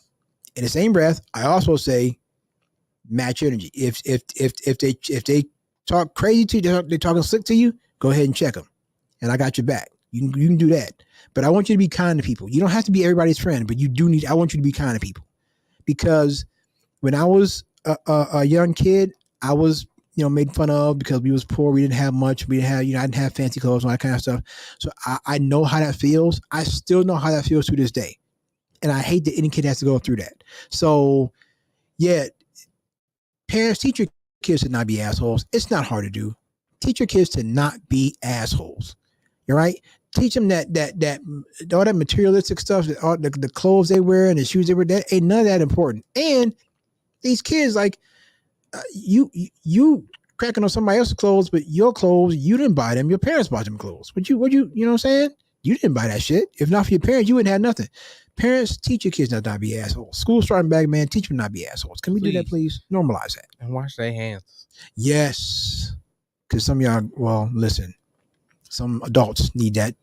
in the same breath, I also say match energy. If they talk crazy to you, they're talking slick to you, go ahead and check them. And I got your back. You can do that. But I want you to be kind to people. You don't have to be everybody's friend, but I want you to be kind to people. Because when I was a young kid, I was, made fun of because we was poor. We didn't have much. We didn't have, I didn't have fancy clothes and all that kind of stuff. So I know how that feels. I still know how that feels to this day. And I hate that any kid has to go through that. So yeah, parents, teach your kids to not be assholes. It's not hard to do. Teach your kids to not be assholes. You're right. Teach them that all that materialistic stuff, all the clothes they wear and the shoes they wear, that ain't none of that important. And these kids, like you cracking on somebody else's clothes, but your clothes, you didn't buy them. Your parents bought them clothes. But you know what I'm saying? You didn't buy that shit. If not for your parents, you wouldn't have nothing. Parents, teach your kids not to be assholes. School starting back, man. Teach them not to be assholes. Can we do that, please? Normalize that. And wash their hands. Yes. Because some of y'all, well, listen, some adults need to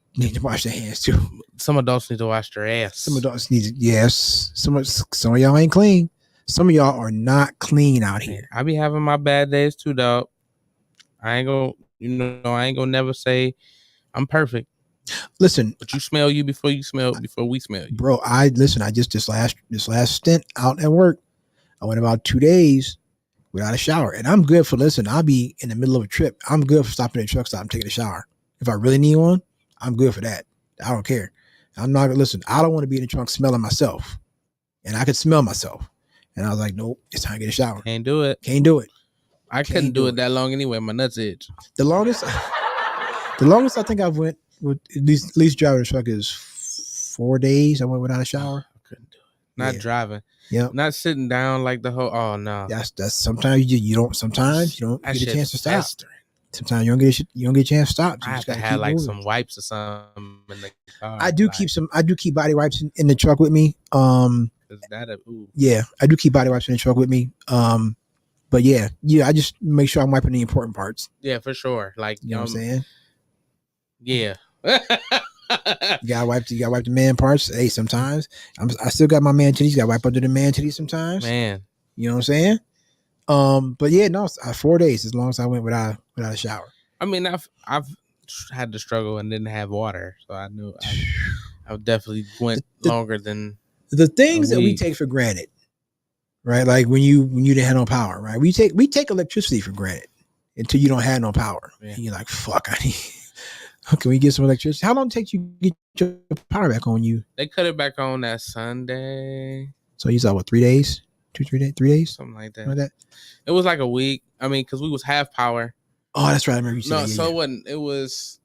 wash their hands too. Some adults need to wash their ass. Some adults need to, yes. Some of y'all ain't clean. Some of y'all are not clean out here. I be having my bad days too, dog. I ain't gonna never say I'm perfect. Listen, but you smell you before we smell you, bro. I just this last stint out at work, I went about 2 days without a shower, and I'm good for. Listen, I'll be in the middle of a trip. I'm good for stopping at a truck stop and taking a shower. If I really need one, I'm good for that. I don't care. I'm not gonna listen. I don't want to be in the trunk smelling myself, and I could smell myself. And I was like, nope, it's time to get a shower. Can't do it. I couldn't do it that long anyway. My nuts itch. The longest I think I've went with at least driving a truck is 4 days. I went without a shower. I couldn't do it. Not driving. Yeah. Not sitting down like the whole. Oh no. That's sometimes you don't get a chance to stop. Festering. Sometimes you don't get a chance to stop. I have to have like moving. Some wipes or something in the car. I do keep body wipes in the truck with me. Yeah, I do keep body wipes in the truck with me. But yeah, I just make sure I'm wiping the important parts. Yeah, for sure. Like you know what I'm saying? Yeah. You gotta wipe the man parts. Hey, sometimes I still got my man titties. Got to wipe under the man titties sometimes. Man, you know what I'm saying? But yeah, no, 4 days as long as I went without a shower. I mean, I've had to struggle and didn't have water, so I knew I definitely went longer than the things that we take for granted, right? Like when you didn't have no power, right? We take electricity for granted until you don't have no power, and you're like, fuck, can we get some electricity? How long it takes you to get your power back on you? They cut it back on that Sunday. So you saw what, 3 days? 3 days? Something like that. It was like a week. I mean, because we was half power. Oh, that's right. I remember you said that. So it wasn't. It was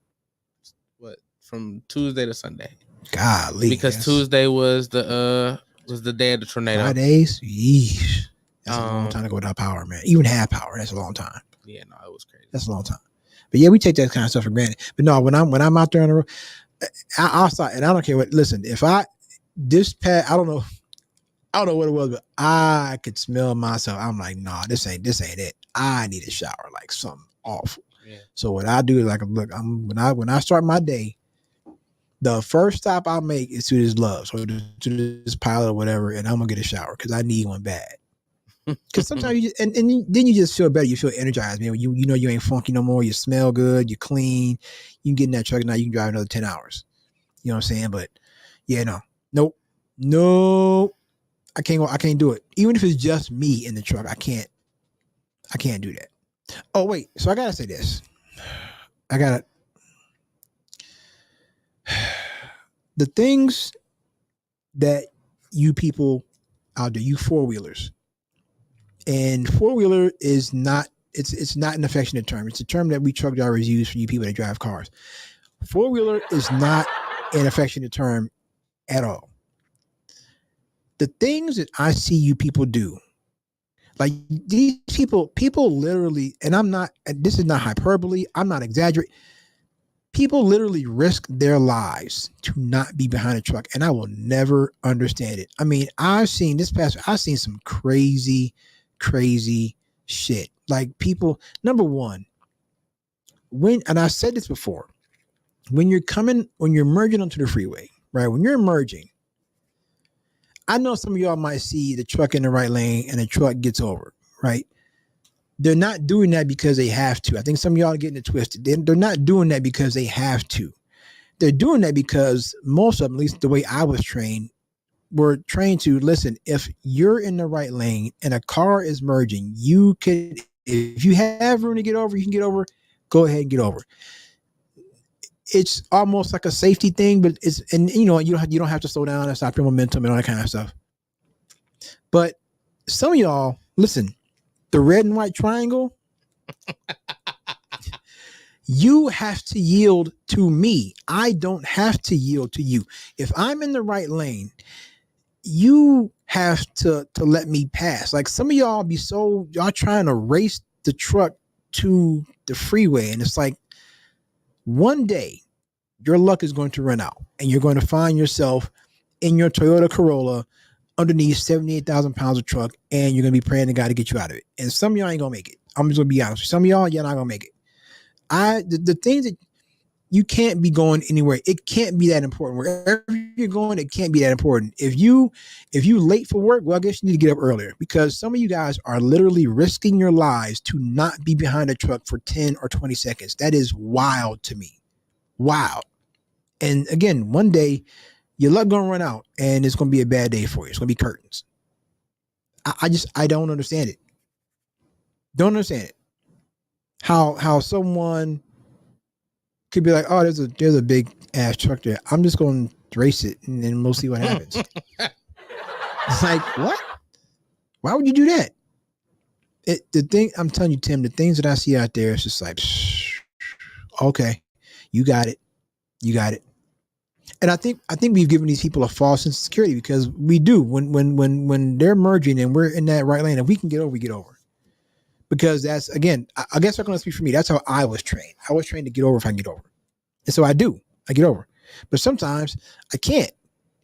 from Tuesday to Sunday. Golly. Because Tuesday was the day of the tornado. 5 days? Yeesh. That's a long time to go without power, man. Even half power, that's a long time. Yeah, no, it was crazy. That's a long time. But yeah, we take that kind of stuff for granted. But no, when I'm out there on the road, I'll start, and I don't care what. Listen, I don't know what it was, but I could smell myself. I'm like, nah, this ain't it. I need a shower, like something awful. Yeah. So what I do is like, look, when I start my day, the first stop I'll make is to this Love's or to this pilot or whatever, and I'm gonna get a shower because I need one bad. Because sometimes you just, and then you just feel better. You feel energized, man. You know you ain't funky no more. You smell good. You're clean. You can get in that truck now. You can drive another 10 hours. You know what I'm saying? But yeah, no, I can't do it. Even if it's just me in the truck, I can't do that. Oh wait, so I gotta say this. The things that you people out there, you four-wheelers. And four-wheeler is not, it's not an affectionate term. It's a term that we truck drivers use for you people that drive cars. Four-wheeler is not an affectionate term at all. The things that I see you people do, like these people literally, and this is not hyperbole, I'm not exaggerating. People literally risk their lives to not be behind a truck, and I will never understand it. I mean, I've seen some crazy, crazy shit. Like people, number one, and I said this before, when you're merging onto the freeway, right? When you're merging, I know some of y'all might see the truck in the right lane and the truck gets over, right? They're not doing that because they have to. I think some of y'all are getting it twisted. They're not doing that because they have to. They're doing that because most of them, at least the way I was trained, were trained to listen. If you're in the right lane and a car is merging, if you have room to get over, you can get over. Go ahead and get over. It's almost like a safety thing, but you don't have to slow down and stop your momentum and all that kind of stuff. But some of y'all, listen. The red and white triangle, you have to yield to me. I don't have to yield to you. If I'm in the right lane, you have to let me pass. Like some of y'all y'all trying to race the truck to the freeway. And it's like one day your luck is going to run out and you're going to find yourself in your Toyota Corolla underneath 78,000 pounds of truck, and you're going to be praying to God to get you out of it. And some of y'all ain't going to make it. I'm just going to be honest. Some of y'all, you're not going to make it. The things that you can't be going anywhere. It can't be that important. Wherever you're going, it can't be that important. If you late for work, well, I guess you need to get up earlier, because some of you guys are literally risking your lives to not be behind a truck for 10 or 20 seconds. That is wild to me. Wild. And again, one day, your luck gonna run out, and it's gonna be a bad day for you. It's gonna be curtains. I don't understand it. Don't understand it. How someone could be like, oh, there's a big ass truck there. I'm just gonna race it, and then we'll see what happens. It's like, what? Why would you do that? The thing I'm telling you, Tim, the things that I see out there, it's just like, okay, you got it. And I think we've given these people a false sense of security, because we do when they're merging and we're in that right lane, and we can get over, we get over. Because that's, again, I guess I'm going to speak for me. That's how I was trained. I was trained to get over if I can get over. And so I get over. But sometimes I can't.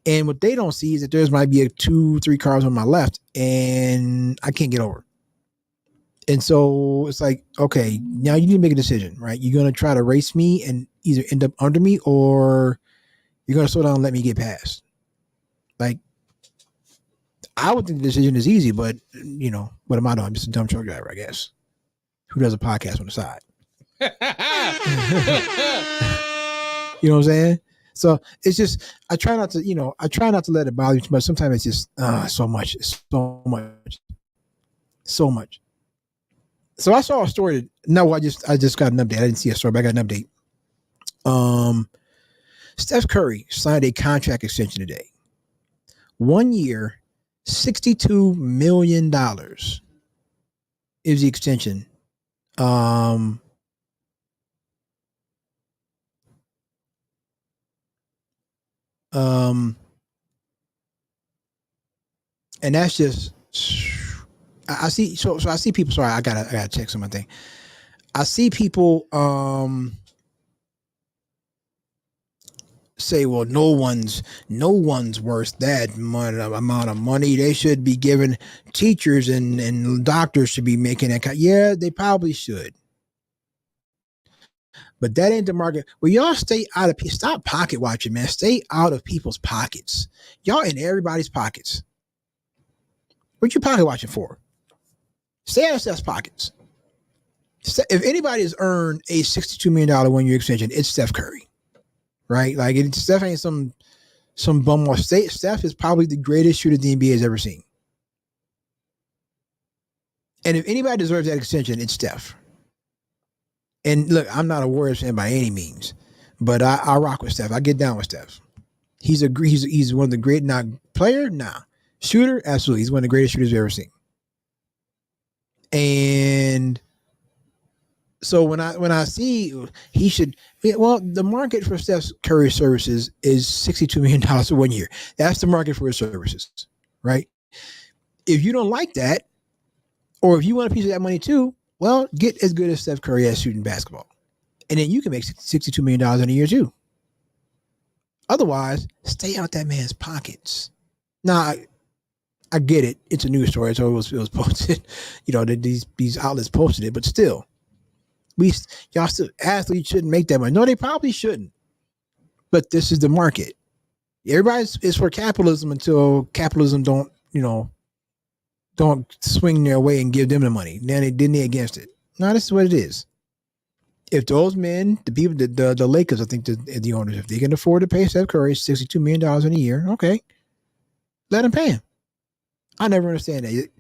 And what they don't see is that there's might be 2-3 cars on my left and I can't get over. And so it's like, okay, now you need to make a decision, right? You're going to try to race me and either end up under me, or you're going to slow down and let me get past. Like, I would think the decision is easy, but what am I doing? I'm just a dumb truck driver, I guess, who does a podcast on the side. You know what I'm saying? So it's just, I try not to let it bother you too much. Sometimes it's just so much. So I saw a story. I just got an update. I didn't see a story, but I got an update. Steph Curry signed a contract extension today. 1 year, $62 million is the extension. And that's just, I see. So I see people. Sorry, I gotta check something. I see people say, well, no one's worth that amount of money. They should be giving teachers and doctors should be making that. Yeah, they probably should. But that ain't the market. Well, y'all stay out of, stop pocket watching, man. Stay out of people's pockets. Y'all in everybody's pockets. What you pocket watching for? Stay out of Steph's pockets. If anybody has earned a $62 million 1 year extension, it's Steph Curry. Right? Like, Steph ain't some bum off. Steph is probably the greatest shooter the NBA has ever seen. And if anybody deserves that extension, it's Steph. And look, I'm not a Warriors fan by any means, but I rock with Steph. I get down with Steph. He's one of the great, not player, nah. Shooter, absolutely. He's one of the greatest shooters we've ever seen. And so when I see he should, well, the market for Steph Curry services is $62 million for 1 year. That's the market for his services, right? If you don't like that, or if you want a piece of that money too, well, get as good as Steph Curry at shooting basketball. and then you can make $62 million in a year too. Otherwise, stay out that man's pockets. Now, I get it. It's a news story, so it was posted. You know, these outlets posted it, but still, y'all still athletes shouldn't make that money. No, they probably shouldn't. But this is the market. Everybody's is for capitalism until capitalism don't swing their way and give them the money. Then they against it. No, this is what it is. If those men, the people, the Lakers, I think the owners, if they can afford to pay Steph Curry $62 million in a year, okay, let them pay him. I never understand that. It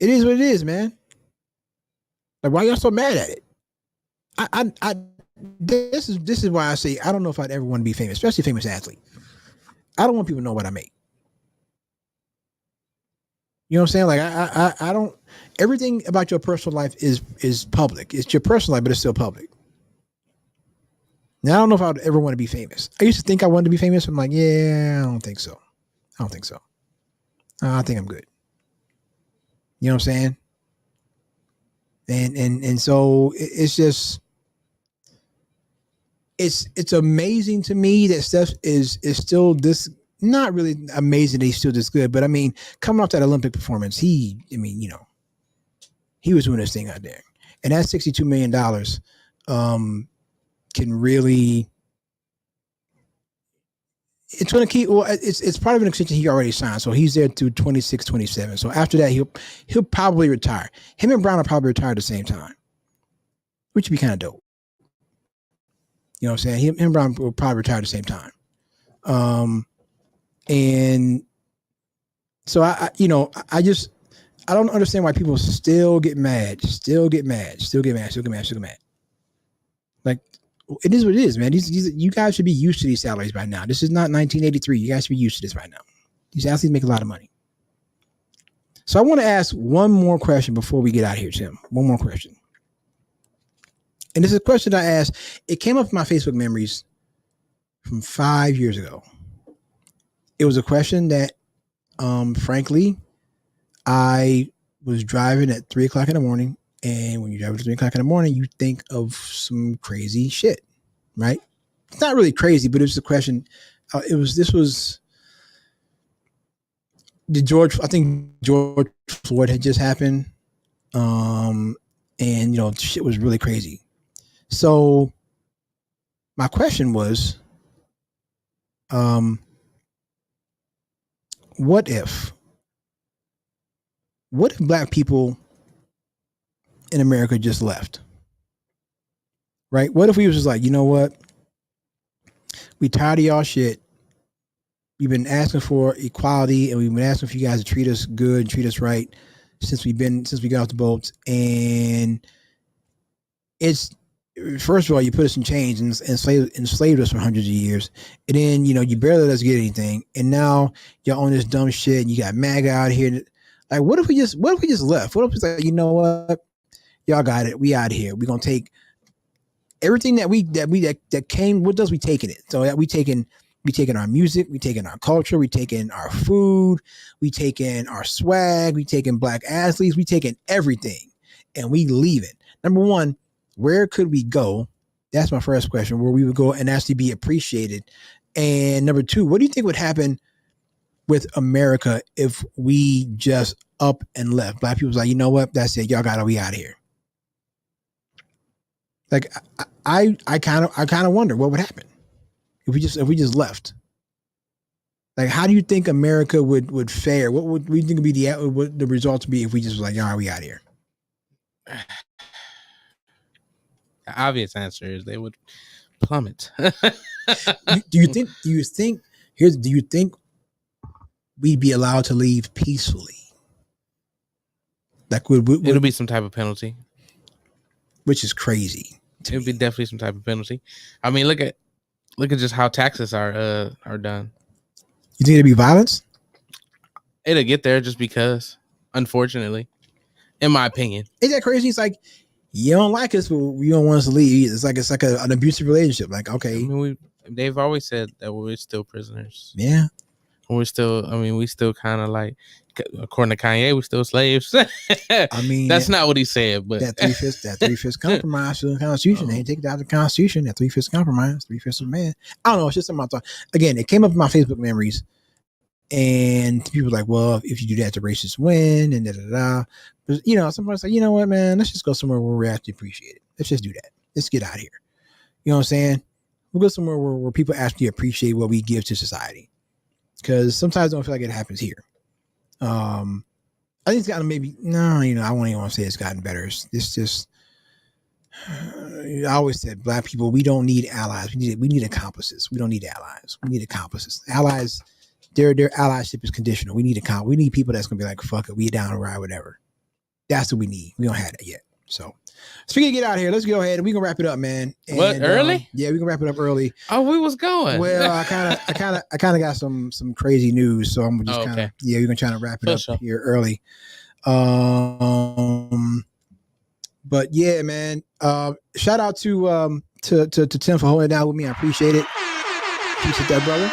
is what it is, man. Like, why y'all so mad at it? This is why I say I don't know if I'd ever want to be famous, especially a famous athlete. I don't want people to know what I make. You know what I'm saying? Like I don't. Everything about your personal life is public. It's your personal life, but it's still public. Now I don't know if I'd ever want to be famous. I used to think I wanted to be famous. I'm like, yeah, I don't think so. I think I'm good. You know what I'm saying? And so it's just it's amazing to me that Steph is still this, not really amazing that he's still this good, but I mean, coming off that Olympic performance, he was doing this thing out there. And that $62 million can really, it's going to keep, well, it's part of an extension he already signed. So he's there through 26, 27. So after that, he'll probably retire. Him and Brown will probably retire at the same time, which would be kind of dope. You know what I'm saying? Him and Brown will probably retire at the same time. And so I don't understand why people still get mad. Like, it is what it is, man. You guys should be used to these salaries by now. This is not 1983. You guys should be used to this by now. These athletes make a lot of money. So I want to ask one more question before we get out of here, Tim. One more question. And this is a question I asked. It came up in my Facebook memories from 5 years ago. It was a question that, frankly, I was driving at 3 o'clock in the morning. And when you're driving at 3 o'clock in the morning, you think of some crazy shit, right? It's not really crazy, but it was a question. This was I think George Floyd had just happened. And, shit was really crazy. So my question was, what if black people in America just left? Right? What if we was just like, you know what? We tired of y'all shit. We've been asking for equality, and we've been asking for you guys to treat us good and treat us right since we got off the boats. And it's, first of all, you put us in chains and enslaved us for hundreds of years. And then, you barely let us get anything. And now y'all own this dumb shit and you got MAGA out here. Like, what if we just left? What if it's like, you know what? Y'all got it. We out of here. We're going to take everything that came with us. We taking it. So that we taking our music. We taking our culture. We taking our food. We taking our swag. We taking black athletes. We taking everything and we leaving. Number one, where could we go? That's my first question, where we would go and actually be appreciated. And number two, what do you think would happen with America if we just up and left? Black people's like, you know what? That's it. Y'all got to be out of here. Like, I kind of wonder what would happen if we just left. Like, how do you think America would fare? What would we think would be the results be if we just was like, all right, we out of here? The obvious answer is they would plummet. Do you think we'd be allowed to leave peacefully? Like, it'll be some type of penalty, which is crazy. It'll be definitely some type of penalty. I mean, look at just how taxes are done. You think it'd be violence? It'll get there just because, unfortunately, in my opinion. Ain't that crazy? It's like, you don't like us, but you don't want us to leave. It's like an abusive relationship. Like, okay, I mean, they've always said that we're still prisoners. Yeah, we still kind of like, according to Kanye, we're still slaves. I mean, that's not what he said, but that three-fifths compromise to the Constitution. They ain't take it out of the Constitution. That three-fifths compromise, three-fifths of man. I don't know. It's just something I thought. Again, it came up in my Facebook memories, and people were like, well, if you do that, the racists win, and da da da. But you know, somebody's like, you know what, man, let's just go somewhere where we actually appreciate it. Let's just do that. Let's get out of here. You know what I'm saying? We'll go somewhere where people actually appreciate what we give to society. Because sometimes I don't feel like it happens here. I think it's gotten I won't even want to say it's gotten better. It's just, I always said, black people, we don't need allies. We need accomplices. We don't need allies. We need accomplices. Allies, their allyship is conditional. We need people that's going to be like, fuck it, we down to ride, whatever. That's what we need. We don't have that yet. So speaking of get out of here, let's go ahead and we can wrap it up, man. And, what, early? Yeah, we can wrap it up early. Oh, we was going. Well, I kind of got some crazy news, so I'm just we're gonna try to wrap it up here early. But yeah, man. Shout out to Tim for holding it down with me. I appreciate it. Appreciate that, brother.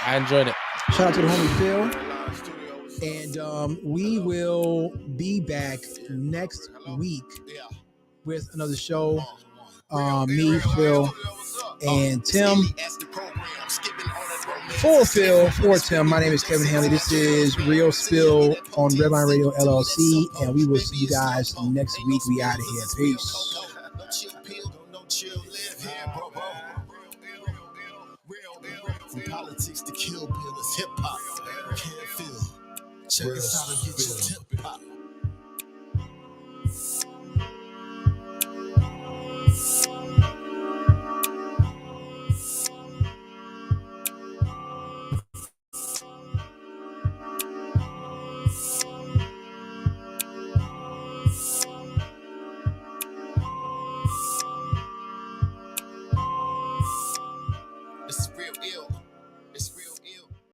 I enjoyed it. Shout out to the homie Phil. And we will be back next week with another show. Me, Phil, and Tim. For Phil, for Tim, my name is Kevin Hanley. This is Real Spill on Redline Radio LLC, and we will see you guys next week. We out of here. Peace. From politics to kill bill is hip hop. Can't feel. Check us out and get your tip pop.